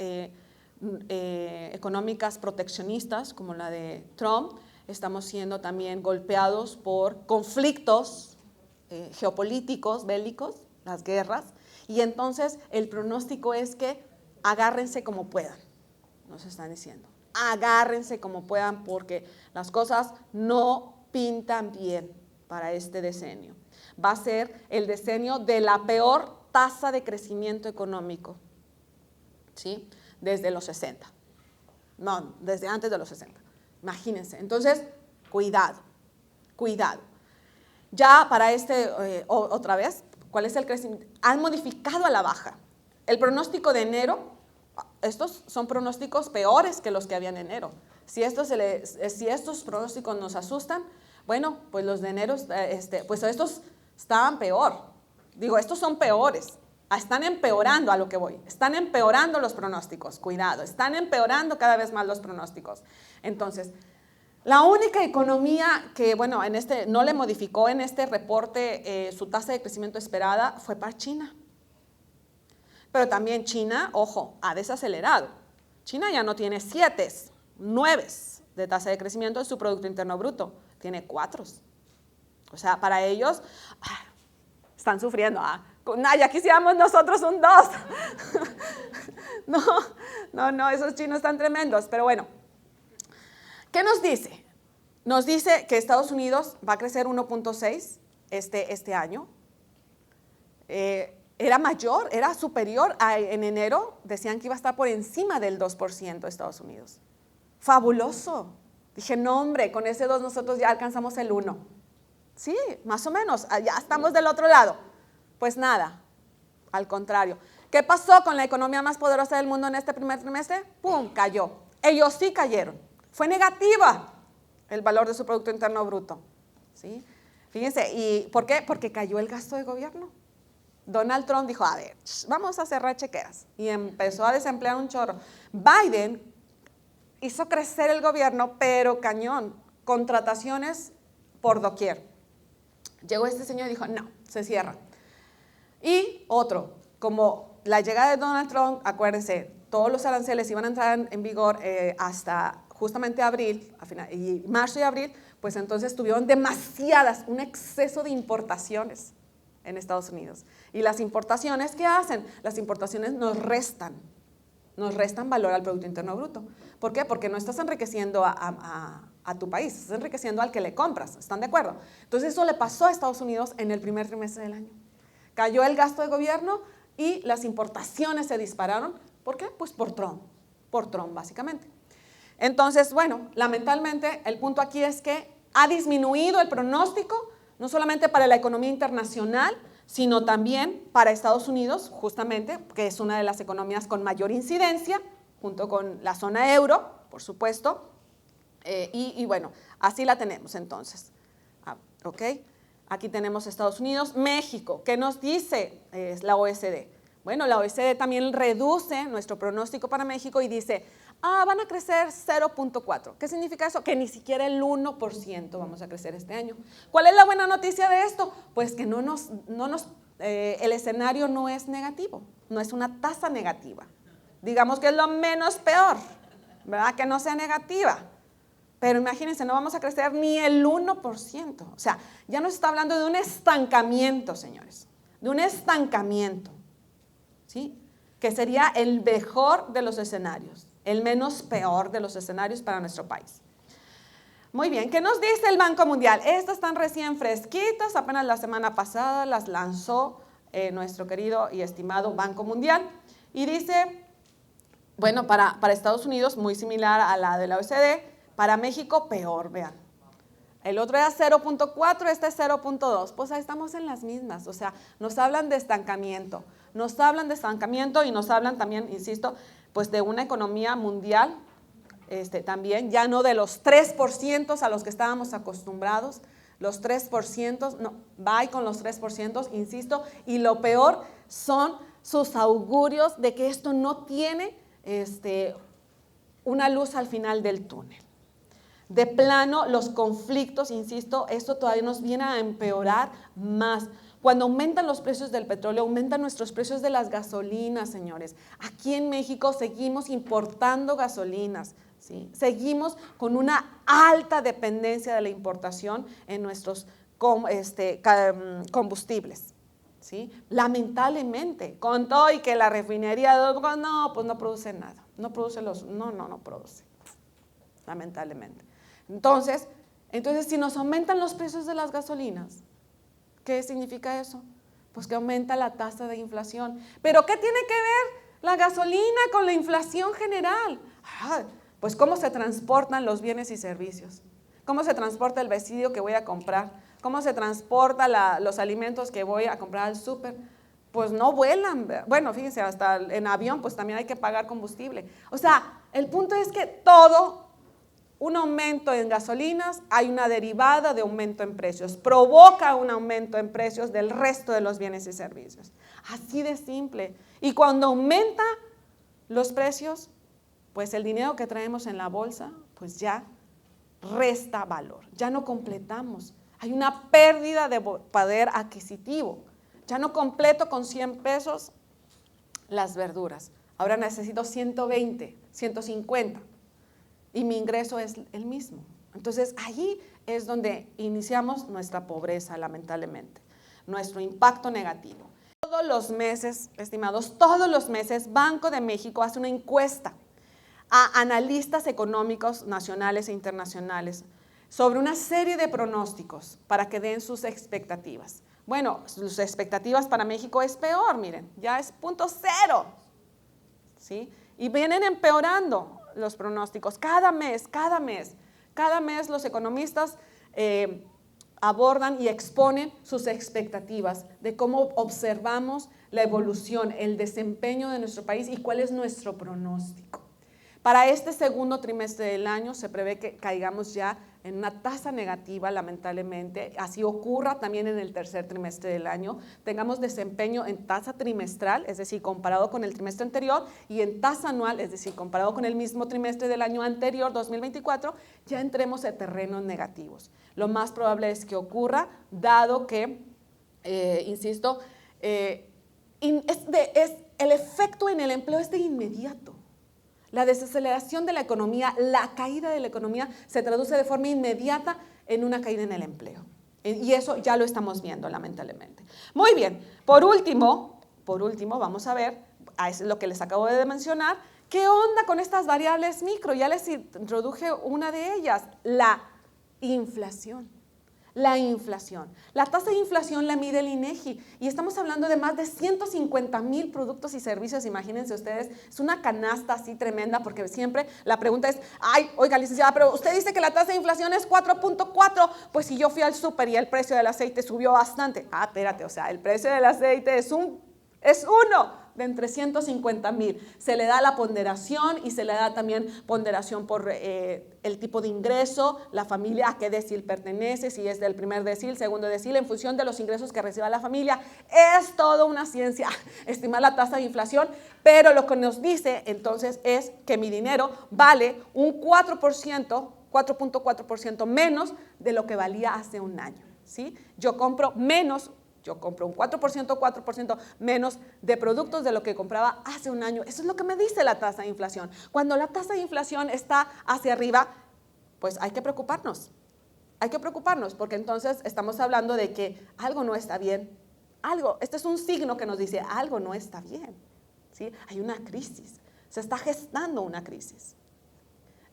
económicas proteccionistas como la de Trump. Estamos siendo también golpeados por conflictos geopolíticos, bélicos, las guerras, y entonces el pronóstico es que agárrense como puedan, nos están diciendo. Agárrense como puedan porque las cosas no pintan bien para este decenio. Va a ser el decenio de la peor tasa de crecimiento económico, ¿sí?, desde los 60. No, desde antes de los 60. Imagínense. Entonces, cuidado. Ya para otra vez, ¿cuál es el crecimiento? Han modificado a la baja. El pronóstico de enero, estos son pronósticos peores que los que había en enero. Si estos pronósticos nos asustan, bueno, pues los de enero, pues estos estaban peor. Digo, estos son peores. Están empeorando a lo que voy. Están empeorando los pronósticos. Cuidado, están empeorando cada vez más los pronósticos. Entonces, la única economía que, bueno, no le modificó en este reporte su tasa de crecimiento esperada fue para China. Pero también China, ojo, ha desacelerado. China ya no tiene 7, 9 de tasa de crecimiento de su Producto Interno Bruto, tiene 4. O sea, para ellos están sufriendo. Ya quisiéramos nosotros un 2. No, esos chinos están tremendos. Pero bueno, ¿qué nos dice? Nos dice que Estados Unidos va a crecer 1.6 este año. Era mayor, era superior en enero, decían que iba a estar por encima del 2% de Estados Unidos. Fabuloso. Dije, no hombre, con ese 2 nosotros ya alcanzamos el 1. Sí, más o menos, ya estamos del otro lado. Pues nada, al contrario. ¿Qué pasó con la economía más poderosa del mundo en este primer trimestre? ¡Pum! Cayó. Ellos sí cayeron. Fue negativa el valor de su Producto Interno Bruto. ¿Sí? Fíjense, ¿y por qué? Porque cayó el gasto de gobierno. Donald Trump dijo, a ver, vamos a cerrar chequeras. Y empezó a desemplear un chorro. Biden hizo crecer el gobierno, pero cañón, contrataciones por doquier. Llegó este señor y dijo, no, se cierra. Y otro, como la llegada de Donald Trump, acuérdense, todos los aranceles iban a entrar en vigor hasta justamente abril, y marzo y abril, pues entonces tuvieron un exceso de importaciones en Estados Unidos. Y las importaciones, ¿qué hacen? Las importaciones nos restan valor al Producto Interno Bruto. ¿Por qué? Porque no estás enriqueciendo a tu país, estás enriqueciendo al que le compras, ¿están de acuerdo? Entonces eso le pasó a Estados Unidos en el primer trimestre del año. Cayó el gasto de gobierno y las importaciones se dispararon. ¿Por qué? Pues por Trump básicamente. Entonces, bueno, lamentablemente el punto aquí es que ha disminuido el pronóstico, no solamente para la economía internacional, sino también para Estados Unidos, justamente, que es una de las economías con mayor incidencia, junto con la zona euro, por supuesto, y bueno, así la tenemos entonces. ¿Ok? Aquí tenemos Estados Unidos, México. ¿Qué nos dice la OSD? Bueno, la OSD también reduce nuestro pronóstico para México y dice, van a crecer 0.4. ¿Qué significa eso? Que ni siquiera el 1% vamos a crecer este año. ¿Cuál es la buena noticia de esto? Pues que el escenario no es negativo, no es una tasa negativa. Digamos que es lo menos peor, ¿verdad? Que no sea negativa. Pero imagínense, no vamos a crecer ni el 1%. O sea, ya nos está hablando de un estancamiento, señores. De un estancamiento, ¿sí? Que sería el mejor de los escenarios, el menos peor de los escenarios para nuestro país. Muy bien, ¿qué nos dice el Banco Mundial? Estas están recién fresquitas, apenas la semana pasada las lanzó nuestro querido y estimado Banco Mundial. Y dice, bueno, para Estados Unidos muy similar a la de la OECD, para México peor, vean. El otro era 0.4, este es 0.2, pues ahí estamos en las mismas, o sea, nos hablan de estancamiento y nos hablan también, insisto, pues de una economía mundial, también, ya no de los 3% a los que estábamos acostumbrados, los 3%, no, bye con los 3%, insisto, y lo peor son sus augurios de que esto no tiene una luz al final del túnel. De plano, los conflictos, insisto, esto todavía nos viene a empeorar más. Cuando aumentan los precios del petróleo, aumentan nuestros precios de las gasolinas, señores. Aquí en México seguimos importando gasolinas, ¿sí? Seguimos con una alta dependencia de la importación en nuestros combustibles, ¿sí? Lamentablemente, con todo y que la refinería, no, pues no produce nada, no produce no produce, lamentablemente. Entonces, si nos aumentan los precios de las gasolinas, ¿qué significa eso? Pues que aumenta la tasa de inflación. ¿Pero qué tiene que ver la gasolina con la inflación general? Pues cómo se transportan los bienes y servicios, cómo se transporta el vestido que voy a comprar, cómo se transporta los alimentos que voy a comprar al súper. Pues no vuelan. Bueno, fíjense, hasta en avión pues también hay que pagar combustible. O sea, el punto es que todo un aumento en gasolinas, hay una derivada de aumento en precios, provoca un aumento en precios del resto de los bienes y servicios. Así de simple. Y cuando aumenta los precios, pues el dinero que traemos en la bolsa, pues ya resta valor, ya no completamos. Hay una pérdida de poder adquisitivo. Ya no completo con 100 pesos las verduras. Ahora necesito 120, 150. Y mi ingreso es el mismo. Entonces, allí es donde iniciamos nuestra pobreza, lamentablemente, nuestro impacto negativo. Todos los meses, estimados, todos los meses, Banco de México hace una encuesta a analistas económicos nacionales e internacionales sobre una serie de pronósticos para que den sus expectativas. Bueno, sus expectativas para México es peor, miren, ya es 0.0, ¿sí? Y vienen empeorando los pronósticos, cada mes los economistas abordan y exponen sus expectativas de cómo observamos la evolución, el desempeño de nuestro país y cuál es nuestro pronóstico. Para este segundo trimestre del año se prevé que caigamos ya en una tasa negativa, lamentablemente, así ocurra también en el tercer trimestre del año, tengamos desempeño en tasa trimestral, es decir, comparado con el trimestre anterior, y en tasa anual, es decir, comparado con el mismo trimestre del año anterior, 2024, ya entremos en terrenos negativos. Lo más probable es que ocurra, dado que, insisto, el efecto en el empleo es de inmediato. La desaceleración de la economía, la caída de la economía se traduce de forma inmediata en una caída en el empleo. Y eso ya lo estamos viendo, lamentablemente. Muy bien, por último, vamos a ver, es lo que les acabo de mencionar, ¿qué onda con estas variables micro? Ya les introduje una de ellas, la inflación. La inflación. La tasa de inflación la mide el INEGI y estamos hablando de más de 150,000 productos y servicios, imagínense ustedes, es una canasta así tremenda porque siempre la pregunta es, ay, oiga licenciada, pero usted dice que la tasa de inflación es 4.4, pues si yo fui al súper y el precio del aceite subió bastante. Espérate, o sea, el precio del aceite es uno de entre 150,000. Se le da la ponderación y se le da también ponderación por el tipo de ingreso, la familia, a qué decil pertenece, si es del primer decil, segundo decil, en función de los ingresos que reciba la familia. Es toda una ciencia estimar la tasa de inflación, pero lo que nos dice entonces es que mi dinero vale un 4.4% menos de lo que valía hace un año, ¿sí? Yo compro un 4% menos de productos de lo que compraba hace un año. Eso es lo que me dice la tasa de inflación. Cuando la tasa de inflación está hacia arriba, pues hay que preocuparnos. Hay que preocuparnos porque entonces estamos hablando de que algo no está bien. Este es un signo que nos dice algo no está bien, ¿sí? Hay una crisis. Se está gestando una crisis.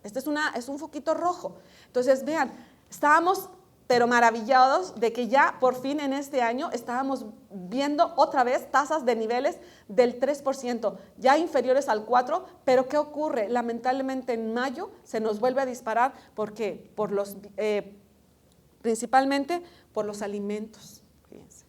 Este es un foquito rojo. Entonces, vean, estábamos pero maravillados de que ya por fin en este año estábamos viendo otra vez tasas de niveles del 3%, ya inferiores al 4%, pero ¿qué ocurre? Lamentablemente en mayo se nos vuelve a disparar, ¿por qué? Principalmente por los alimentos, fíjense.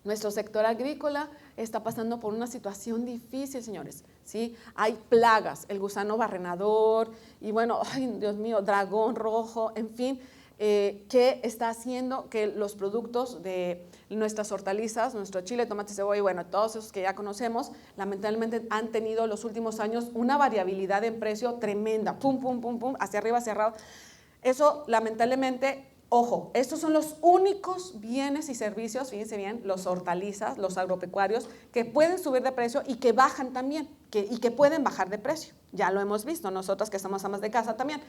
Nuestro sector agrícola está pasando por una situación difícil, señores, ¿sí? Hay plagas, el gusano barrenador y bueno, ay, Dios mío, dragón rojo, en fin, que está haciendo que los productos de nuestras hortalizas, nuestro chile, tomate, cebolla y bueno, todos esos que ya conocemos, lamentablemente han tenido los últimos años una variabilidad en precio tremenda, pum, pum, pum, pum, hacia arriba, hacia abajo. Eso lamentablemente... Ojo, estos son los únicos bienes y servicios, fíjense bien, los hortalizas, los agropecuarios, que pueden subir de precio y que bajan también, y que pueden bajar de precio. Ya lo hemos visto, nosotras que somos amas de casa también.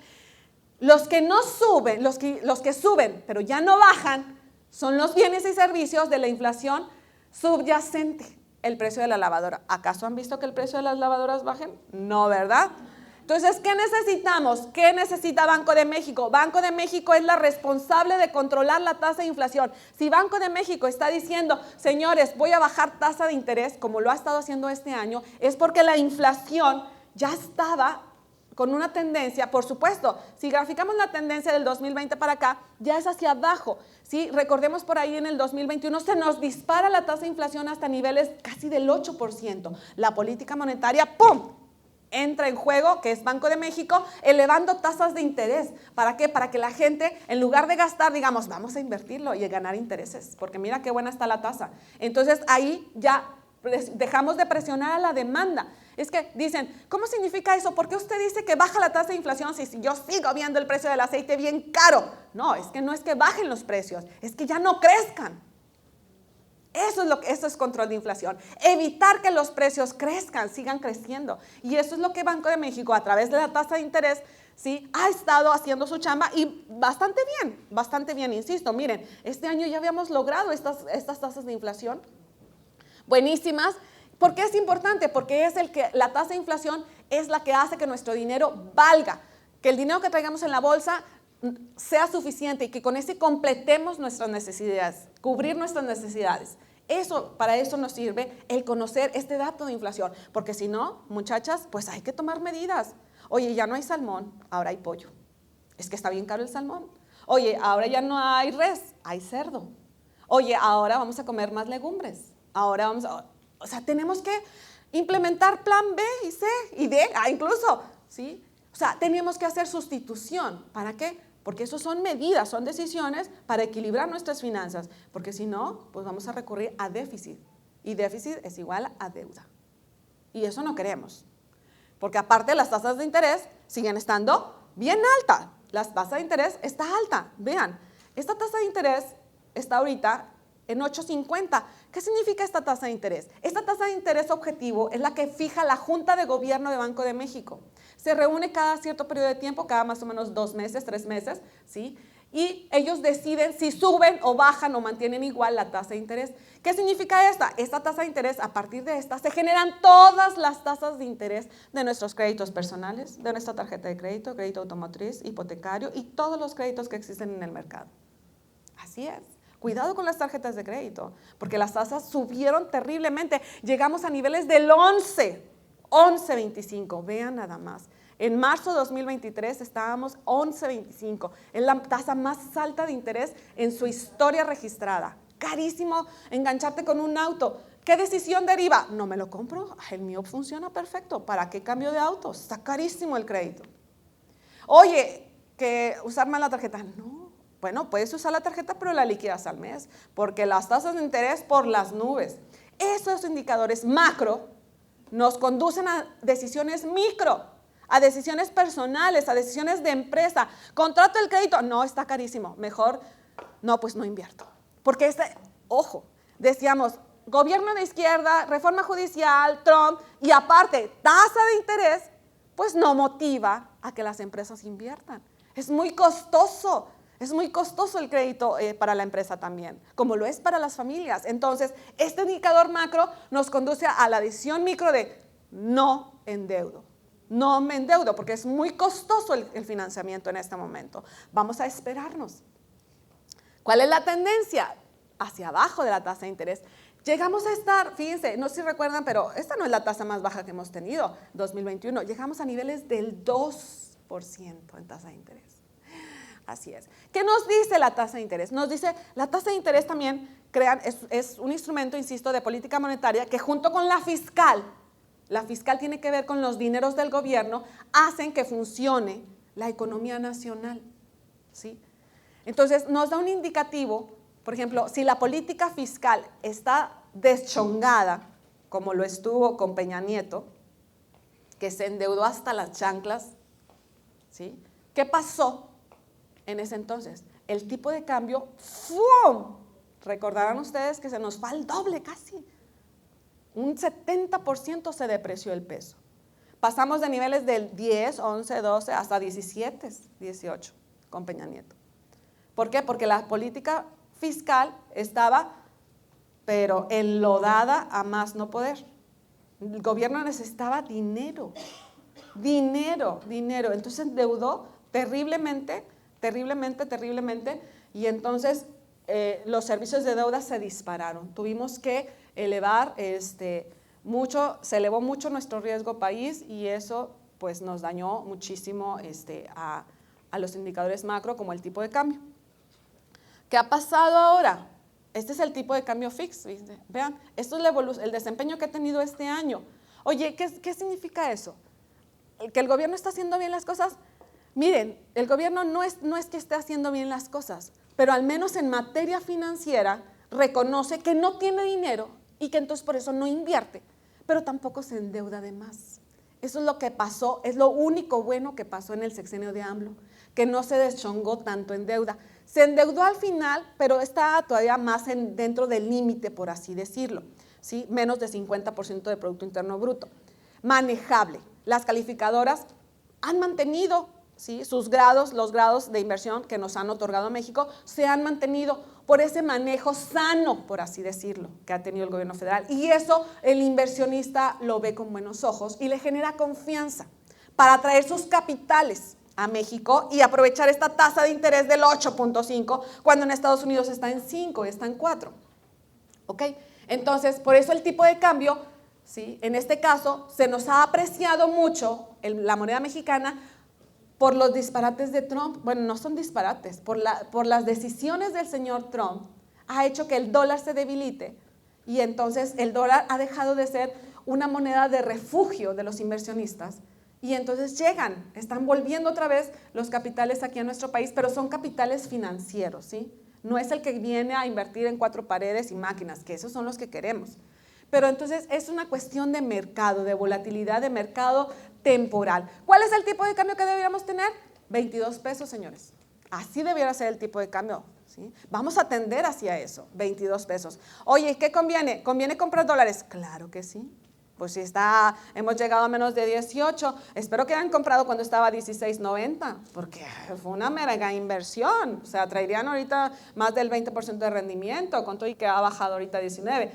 Los que no suben, los que suben, pero ya no bajan, son los bienes y servicios de la inflación subyacente, el precio de la lavadora. ¿Acaso han visto que el precio de las lavadoras bajen? No, ¿verdad? Entonces, ¿qué necesitamos? ¿Qué necesita Banco de México? Banco de México es la responsable de controlar la tasa de inflación. Si Banco de México está diciendo, señores, voy a bajar tasa de interés, como lo ha estado haciendo este año, es porque la inflación ya estaba con una tendencia, por supuesto, si graficamos la tendencia del 2020 para acá, ya es hacia abajo, ¿sí? Recordemos por ahí en el 2021 se nos dispara la tasa de inflación hasta niveles casi del 8%. La política monetaria, ¡pum!, entra en juego, que es Banco de México, elevando tasas de interés. ¿Para qué? Para que la gente, en lugar de gastar, digamos, vamos a invertirlo y ganar intereses, porque mira qué buena está la tasa. Entonces, ahí ya dejamos de presionar a la demanda. Es que dicen, ¿cómo significa eso? ¿Por qué usted dice que baja la tasa de inflación si yo sigo viendo el precio del aceite bien caro? No, es que no es que bajen los precios, es que ya no crezcan. Eso es control de inflación, evitar que los precios crezcan, sigan creciendo. Y eso es lo que Banco de México, a través de la tasa de interés, ¿sí?, ha estado haciendo su chamba y bastante bien, insisto. Miren, este año ya habíamos logrado estas tasas de inflación buenísimas. ¿Por qué es importante? Porque la tasa de inflación es la que hace que nuestro dinero valga, que el dinero que traigamos en la bolsa sea suficiente y que con ese completemos nuestras necesidades, cubrir nuestras necesidades. Para eso nos sirve el conocer este dato de inflación, porque si no, muchachas, pues hay que tomar medidas. Oye, ya no hay salmón, ahora hay pollo. Es que está bien caro el salmón. Oye, ahora ya no hay res, hay cerdo. Oye, ahora vamos a comer más legumbres. O sea, tenemos que implementar plan B y C y D, incluso, ¿sí? O sea, tenemos que hacer sustitución. ¿Para qué? Porque eso son medidas, son decisiones para equilibrar nuestras finanzas, porque si no, pues vamos a recurrir a déficit, y déficit es igual a deuda, y eso no queremos, porque aparte las tasas de interés siguen estando bien altas, la tasa de interés está alta, vean, esta tasa de interés está ahorita en 8.50. ¿Qué significa esta tasa de interés? Esta tasa de interés objetivo es la que fija la Junta de Gobierno de Banco de México. Se reúne cada cierto periodo de tiempo, cada más o menos 2 meses, 3 meses, ¿sí? Y ellos deciden si suben o bajan o mantienen igual la tasa de interés. ¿Qué significa esta? Esta tasa de interés, a partir de esta, se generan todas las tasas de interés de nuestros créditos personales, de nuestra tarjeta de crédito, crédito automotriz, hipotecario y todos los créditos que existen en el mercado. Así es. Cuidado con las tarjetas de crédito, porque las tasas subieron terriblemente. Llegamos a niveles del 11.25, vean nada más. En marzo de 2023 estábamos 11.25, es la tasa más alta de interés en su historia registrada. Carísimo engancharte con un auto. ¿Qué decisión deriva? No me lo compro, el mío funciona perfecto, ¿para qué cambio de auto? Está carísimo el crédito. Oye, que usar mal la tarjeta, no. Bueno, puedes usar la tarjeta, pero la liquidas al mes, porque las tasas de interés por las nubes. Esos indicadores macro nos conducen a decisiones micro, a decisiones personales, a decisiones de empresa. ¿Contrato el crédito? No, está carísimo. Mejor, no, pues no invierto. Porque ojo, decíamos, gobierno de izquierda, reforma judicial, Trump, y aparte, tasa de interés, pues no motiva a que las empresas inviertan. Es muy costoso. Es muy costoso el crédito para la empresa también, como lo es para las familias. Entonces, este indicador macro nos conduce a la decisión micro de no endeudo. No me endeudo porque es muy costoso el financiamiento en este momento. Vamos a esperarnos. ¿Cuál es la tendencia? Hacia abajo de la tasa de interés. Llegamos a estar, fíjense, no sé si recuerdan, pero esta no es la tasa más baja que hemos tenido, 2021. Llegamos a niveles del 2% en tasa de interés. Así es. ¿Qué nos dice la tasa de interés? Nos dice, la tasa de interés también es un instrumento, insisto, de política monetaria que junto con la fiscal tiene que ver con los dineros del gobierno, hacen que funcione la economía nacional, ¿sí? Entonces, nos da un indicativo, por ejemplo, si la política fiscal está deschongada, como lo estuvo con Peña Nieto, que se endeudó hasta las chanclas, ¿sí? ¿Qué pasó en ese entonces? El tipo de cambio, ¡fum! Recordarán ustedes que se nos fue al doble casi. Un 70% se depreció el peso. Pasamos de niveles del 10, 11, 12 hasta 17, 18 con Peña Nieto. ¿Por qué? Porque la política fiscal estaba, pero enlodada a más no poder. El gobierno necesitaba dinero. Entonces se endeudó terriblemente, y entonces los servicios de deuda se dispararon. Tuvimos que elevar se elevó mucho nuestro riesgo país y eso pues nos dañó muchísimo a los indicadores macro como el tipo de cambio. ¿Qué ha pasado ahora? Este es el tipo de cambio fix, ¿viste? Vean, esto es el desempeño que ha tenido este año. Oye, ¿qué significa eso? ¿Que el gobierno está haciendo bien las cosas? Miren, el gobierno no es que esté haciendo bien las cosas, pero al menos en materia financiera reconoce que no tiene dinero y que entonces por eso no invierte, pero tampoco se endeuda de más. Eso es lo que pasó, es lo único bueno que pasó en el sexenio de AMLO, que no se deschongó tanto en deuda. Se endeudó al final, pero está todavía más dentro del límite, por así decirlo, ¿sí? Menos de 50% de Producto Interno Bruto. Manejable. Las calificadoras han mantenido, ¿sí? Sus grados, los grados de inversión que nos han otorgado a México, se han mantenido por ese manejo sano, por así decirlo, que ha tenido el gobierno federal. Y eso el inversionista lo ve con buenos ojos y le genera confianza para atraer sus capitales a México y aprovechar esta tasa de interés del 8.5 cuando en Estados Unidos está en 5, está en 4. ¿Ok? Entonces, por eso el tipo de cambio, ¿sí? En este caso, se nos ha apreciado mucho la moneda mexicana por los disparates de Trump. Bueno, no son disparates, por las decisiones del señor Trump, ha hecho que el dólar se debilite y entonces el dólar ha dejado de ser una moneda de refugio de los inversionistas. Y entonces están volviendo otra vez los capitales aquí a nuestro país, pero son capitales financieros, ¿sí? No es el que viene a invertir en 4 paredes y máquinas, que esos son los que queremos. Pero entonces es una cuestión de mercado, de volatilidad de mercado temporal. ¿Cuál es el tipo de cambio que deberíamos tener? 22 pesos, señores. Así debiera ser el tipo de cambio, ¿sí? Vamos a tender hacia eso, 22 pesos. Oye, ¿qué conviene? ¿Conviene comprar dólares? Claro que sí. Pues si hemos llegado a menos de 18, espero que hayan comprado cuando estaba a 16.90, porque fue una mega inversión, o sea, traerían ahorita más del 20% de rendimiento, con todo y que ha bajado ahorita a 19.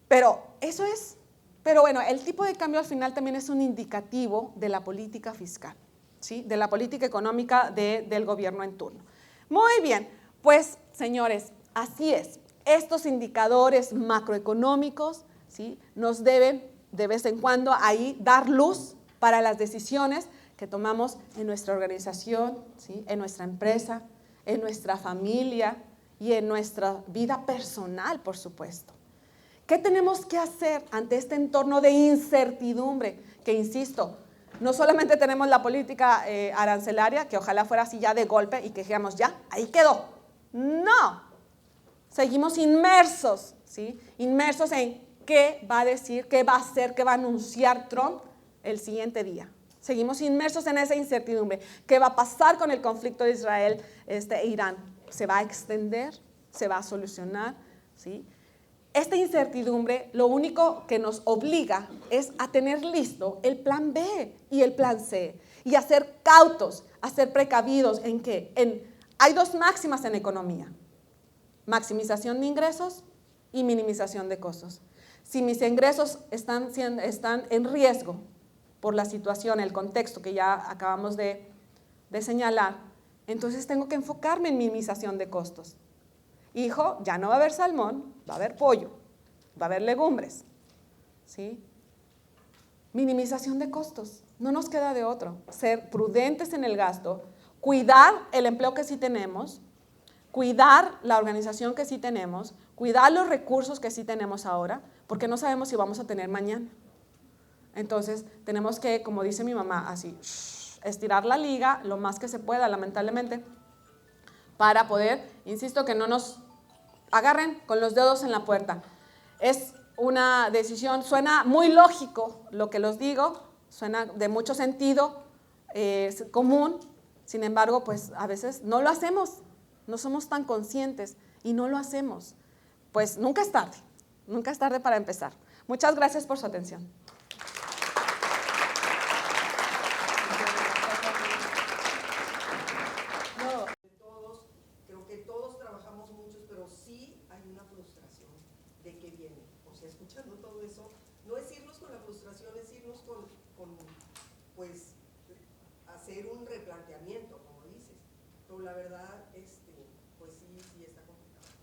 Pero eso es, pero bueno, el tipo de cambio al final también es un indicativo de la política fiscal, ¿sí? De la política económica del gobierno en turno. Muy bien, pues señores, así es, estos indicadores macroeconómicos, ¿sí? Nos deben de vez en cuando ahí dar luz para las decisiones que tomamos en nuestra organización, ¿sí? En nuestra empresa, en nuestra familia y en nuestra vida personal, por supuesto. ¿Qué tenemos que hacer ante este entorno de incertidumbre? Que insisto, no solamente tenemos la política arancelaria, que ojalá fuera así ya de golpe y que dijéramos ya, ahí quedó. No, seguimos inmersos, ¿sí? Inmersos en qué va a decir, qué va a hacer, qué va a anunciar Trump el siguiente día. Seguimos inmersos en esa incertidumbre. ¿Qué va a pasar con el conflicto de Israel e Irán? ¿Se va a extender? ¿Se va a solucionar? ¿Sí? Esta incertidumbre lo único que nos obliga es a tener listo el plan B y el plan C y a ser cautos, a ser precavidos. ¿En qué? Hay 2 máximas en economía: maximización de ingresos y minimización de costos. Si mis ingresos están en riesgo por la situación, el contexto que ya acabamos de señalar, entonces tengo que enfocarme en minimización de costos. hijo, ya no va a haber salmón, va a haber pollo, va a haber legumbres, ¿sí? Minimización de costos, no nos queda de otro, ser prudentes en el gasto, cuidar el empleo que sí tenemos, cuidar la organización que sí tenemos, cuidar los recursos que sí tenemos ahora, porque no sabemos si vamos a tener mañana. Entonces, tenemos que, como dice mi mamá, así, estirar la liga lo más que se pueda, lamentablemente, para poder, insisto, que no nos agarren con los dedos en la puerta. Es una decisión, suena muy lógico lo que los digo, suena de mucho sentido común, sin embargo, pues a veces no lo hacemos, no somos tan conscientes y no lo hacemos. Pues nunca es tarde para empezar. Muchas gracias por su atención. Creo que todos trabajamos muchos, pero sí hay una frustración de que viene. O sea, escuchando todo eso, no es irnos con la frustración, es irnos con pues, hacer un replanteamiento, como dices. Pero la verdad, pues sí está complicado.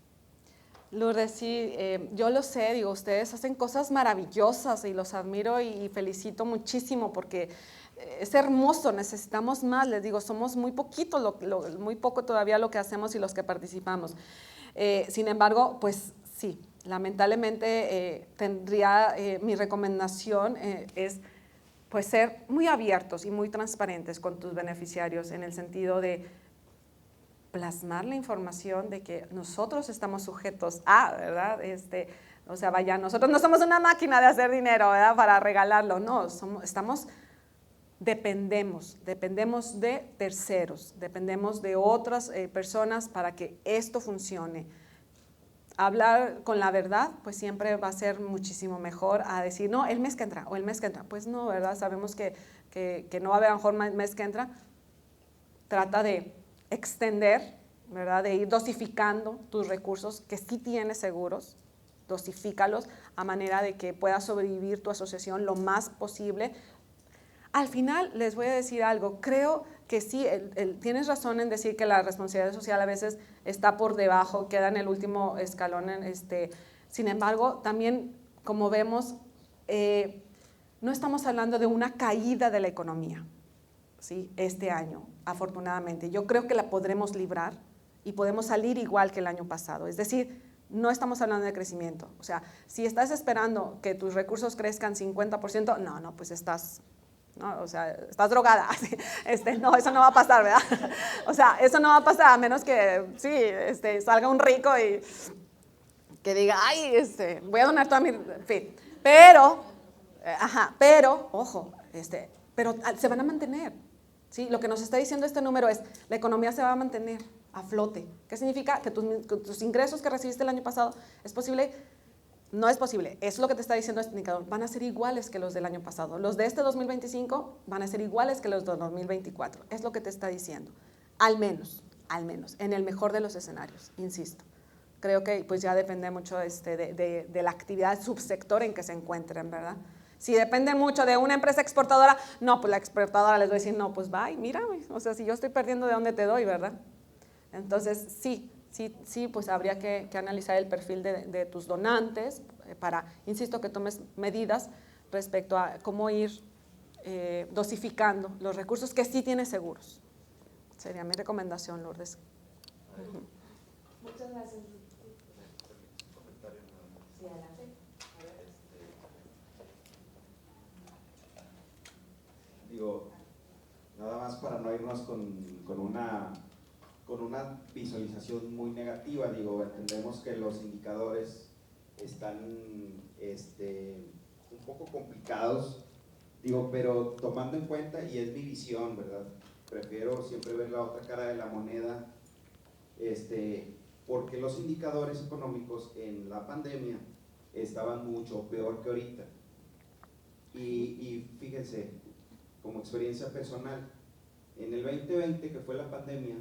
Lourdes, sí, yo lo sé, digo, ustedes hacen cosas maravillosas y los admiro y felicito muchísimo porque es hermoso, necesitamos más, les digo, somos muy poquitos, muy poco todavía lo que hacemos y los que participamos. Sin embargo, pues sí, lamentablemente mi recomendación es pues ser muy abiertos y muy transparentes con tus beneficiarios en el sentido de plasmar la información de que nosotros estamos sujetos a, ¿verdad? O sea, vaya, nosotros no somos una máquina de hacer dinero, ¿verdad? Para regalarlo, no, dependemos de terceros, dependemos de otras personas para que esto funcione. Hablar con la verdad, pues siempre va a ser muchísimo mejor a decir, no, el mes que entra, o el mes que entra. Pues no, ¿verdad? Sabemos que no va a haber a lo mejor mes que entra. Trata de extender, ¿verdad? De ir dosificando tus recursos que sí tienes seguros, dosifícalos a manera de que pueda sobrevivir tu asociación lo más posible. Al final les voy a decir algo, creo que sí, tienes razón en decir que la responsabilidad social a veces está por debajo, queda en el último escalón. Sin embargo, también como vemos, no estamos hablando de una caída de la economía, ¿sí? Este año, afortunadamente. Yo creo que la podremos librar y podemos salir igual que el año pasado. Es decir, no estamos hablando de crecimiento. O sea, si estás esperando que tus recursos crezcan 50%, no, pues estás... ¿no? O sea, estás drogada, no, eso no va a pasar, ¿verdad? O sea, eso no va a pasar a menos que, sí, salga un rico y que diga, ay, voy a donar toda mi, en fin, pero, ojo, pero se van a mantener, ¿sí? Lo que nos está diciendo este número es, la economía se va a mantener a flote. ¿Qué significa? Que tus ingresos que recibiste el año pasado, ¿es posible? No es posible, es lo que te está diciendo este indicador, van a ser iguales que los del año pasado, los de este 2025 van a ser iguales que los de 2024, es lo que te está diciendo, al menos, en el mejor de los escenarios, insisto. Creo que pues ya depende mucho de la actividad subsector en que se encuentren, ¿verdad? Si depende mucho de una empresa exportadora, no, pues la exportadora les voy a decir, no, pues bye, mira, o sea, si yo estoy perdiendo, ¿de dónde te doy, verdad? Entonces, sí, pues habría que analizar el perfil de tus donantes para, insisto, que tomes medidas respecto a cómo ir dosificando los recursos que sí tienes seguros. Sería mi recomendación, Lourdes. Muchas gracias. Sí, adelante. Digo, nada más para no irnos con una visualización muy negativa, digo, entendemos que los indicadores están un poco complicados, digo, pero tomando en cuenta, y es mi visión, ¿verdad? Prefiero siempre ver la otra cara de la moneda, porque los indicadores económicos en la pandemia estaban mucho peor que ahorita. Y fíjense, como experiencia personal, en el 2020, que fue la pandemia,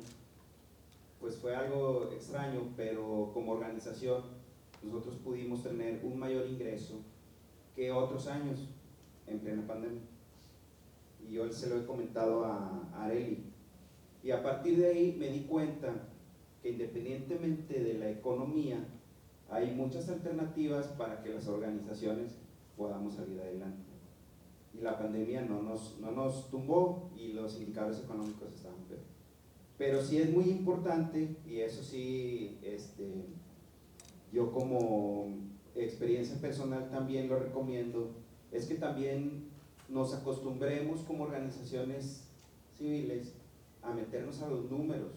pues fue algo extraño, pero como organización nosotros pudimos tener un mayor ingreso que otros años en plena pandemia. Y yo se lo he comentado a Areli. Y a partir de ahí me di cuenta que independientemente de la economía, hay muchas alternativas para que las organizaciones podamos salir adelante. Y la pandemia no nos tumbó y los indicadores económicos estaban peor. Pero sí es muy importante, y eso sí, yo como experiencia personal también lo recomiendo, es que también nos acostumbremos como organizaciones civiles a meternos a los números,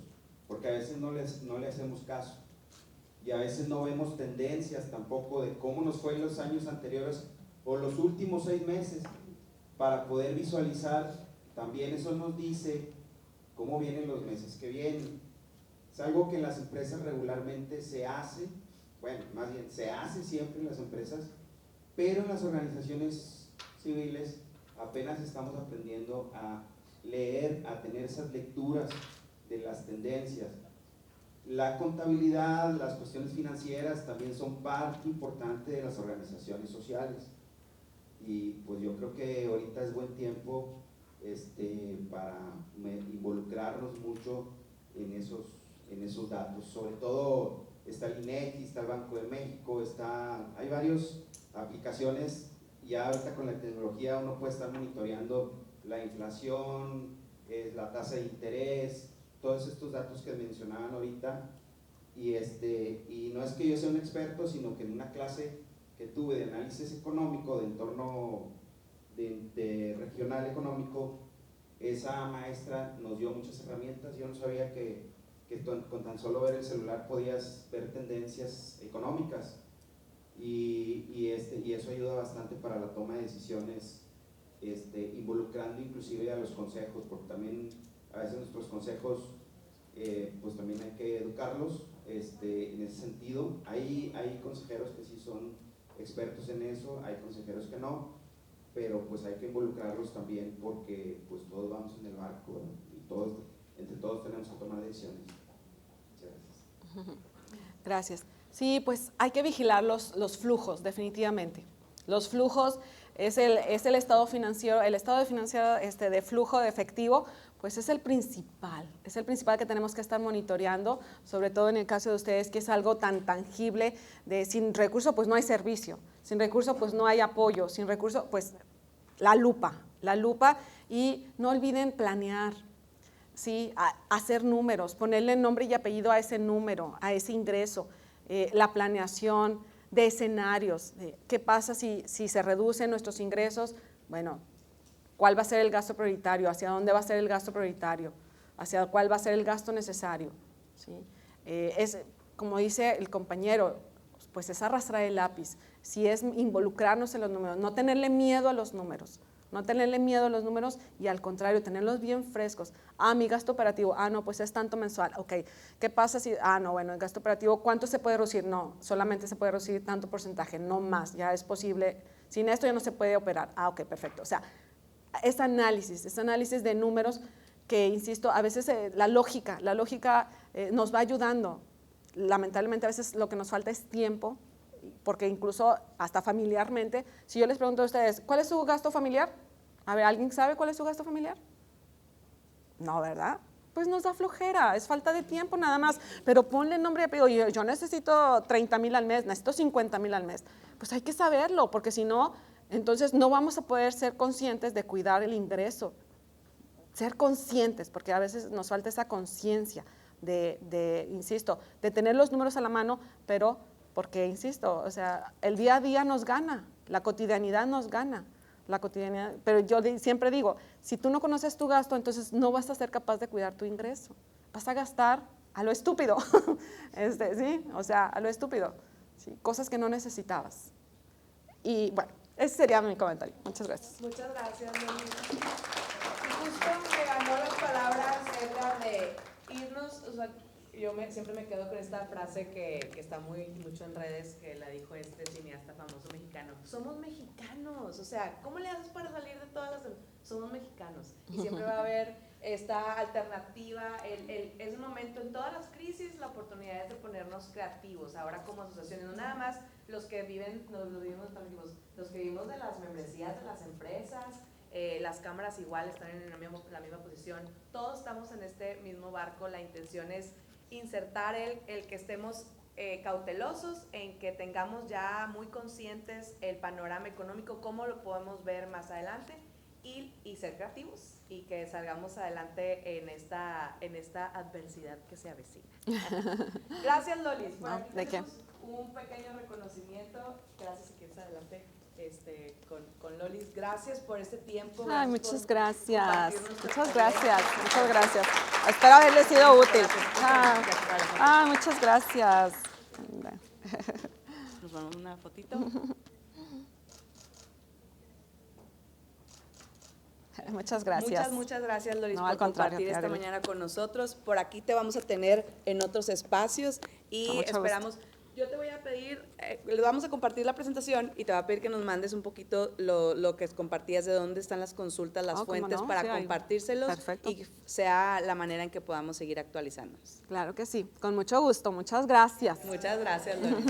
porque a veces no le hacemos caso y a veces no vemos tendencias tampoco de cómo nos fue en los años anteriores o los últimos 6 meses para poder visualizar. También eso nos dice cómo vienen los meses que vienen. Es algo que en las empresas regularmente se hace, bueno, más bien se hace siempre en las empresas, pero en las organizaciones civiles apenas estamos aprendiendo a leer, a tener esas lecturas de las tendencias. La contabilidad, las cuestiones financieras también son parte importante de las organizaciones sociales. Y pues yo creo que ahorita es buen tiempo para involucrarnos mucho en esos datos. Sobre todo está el INEGI, está el Banco de México, hay varias aplicaciones. Ya ahorita con la tecnología uno puede estar monitoreando la inflación, la tasa de interés, todos estos datos que mencionaban ahorita. Y no es que yo sea un experto, sino que en una clase que tuve de análisis económico, de entorno de regional económico, esa maestra nos dio muchas herramientas. Yo no sabía que con tan solo ver el celular podías ver tendencias económicas, y eso ayuda bastante para la toma de decisiones, involucrando inclusive a los consejos, porque también a veces nuestros consejos pues también hay que educarlos en ese sentido. Hay consejeros que sí son expertos en eso, hay consejeros que no, pero pues hay que involucrarlos también, porque pues todos vamos en el barco, ¿no? Y entre todos tenemos que tomar decisiones. Muchas gracias. Gracias. Sí, pues hay que vigilar los flujos, definitivamente. Los flujos es el estado financiero, de flujo de efectivo, pues es el principal que tenemos que estar monitoreando, sobre todo en el caso de ustedes, que es algo tan tangible, sin recurso pues no hay servicio, sin recurso pues no hay apoyo, sin recurso pues la lupa, y no olviden planear, ¿sí? Hacer números, ponerle nombre y apellido a ese número, a ese ingreso, la planeación de escenarios, qué pasa si se reducen nuestros ingresos, bueno, cuál va a ser el gasto prioritario, hacia dónde va a ser el gasto prioritario, hacia cuál va a ser el gasto necesario, ¿sí? Es, como dice el compañero, pues es arrastrar el lápiz, si es involucrarnos en los números, no tenerle miedo a los números, y al contrario, tenerlos bien frescos. Mi gasto operativo, no, pues es tanto mensual, ok. ¿Qué pasa si, no, bueno, el gasto operativo, ¿cuánto se puede reducir? No, solamente se puede reducir tanto porcentaje, no más, ya es posible, sin esto ya no se puede operar. Ok, perfecto. O sea, ese análisis de números que, insisto, a veces la lógica nos va ayudando. Lamentablemente a veces lo que nos falta es tiempo, porque incluso hasta familiarmente, si yo les pregunto a ustedes, ¿cuál es su gasto familiar? A ver, ¿alguien sabe cuál es su gasto familiar? No, ¿verdad? Pues nos da flojera, es falta de tiempo nada más, pero ponle nombre y apellido. Yo necesito 30,000 al mes, necesito 50,000 al mes. Pues hay que saberlo, porque si no, entonces no vamos a poder ser conscientes de cuidar el ingreso. Ser conscientes, porque a veces nos falta esa conciencia insisto, de tener los números a la mano, pero porque, insisto, o sea, el día a día nos gana, la cotidianidad nos gana. Pero yo siempre digo, si tú no conoces tu gasto, entonces no vas a ser capaz de cuidar tu ingreso. Vas a gastar a lo estúpido, ¿sí? O sea, a lo estúpido, ¿sí? Cosas que no necesitabas. Y bueno, ese sería mi comentario. Muchas gracias. Muchas gracias, Lolita. Justo me ganó las palabras, Edgar, de irnos, o sea, siempre me quedo con esta frase que está mucho en redes, que la dijo este cineasta famoso mexicano. Somos mexicanos, o sea, ¿cómo le haces para salir de todas las... Somos mexicanos, y siempre va a haber esta alternativa, ese momento en todas las crisis, la oportunidad es de ponernos creativos, ahora como asociaciones, no nada más los que vivimos de las membresías de las empresas, las cámaras igual están en la misma posición, todos estamos en este mismo barco, la intención es insertar el que estemos cautelosos, en que tengamos ya muy conscientes el panorama económico, cómo lo podemos ver más adelante y ser creativos y que salgamos adelante en esta adversidad que se avecina. Gracias, Lolis. Por aquí ¿de qué? tenemos un pequeño reconocimiento. Gracias, si quieres adelante con Lolis. Gracias por este tiempo. Ay, Gracias muchas por gracias. compartirnos tu Muchas experiencia. gracias. Muchas gracias. Espero haberle sido útil. Gracias. Muchas gracias. Nos vamos a una fotito. Muchas gracias. Muchas gracias, Loris, No, por al contrario, compartir esta Ariel. mañana con nosotros. Por aquí te vamos a tener en otros espacios Con y mucho esperamos. Yo te voy a pedir, le vamos a compartir la presentación y te voy a pedir que nos mandes un poquito lo que compartías, de dónde están las consultas, las ¿Cómo fuentes, no? para Sí, ahí. compartírselos. Perfecto. Y sea la manera en que podamos seguir actualizándonos. Claro que sí. Con mucho gusto. Muchas gracias. Muchas gracias, Loris.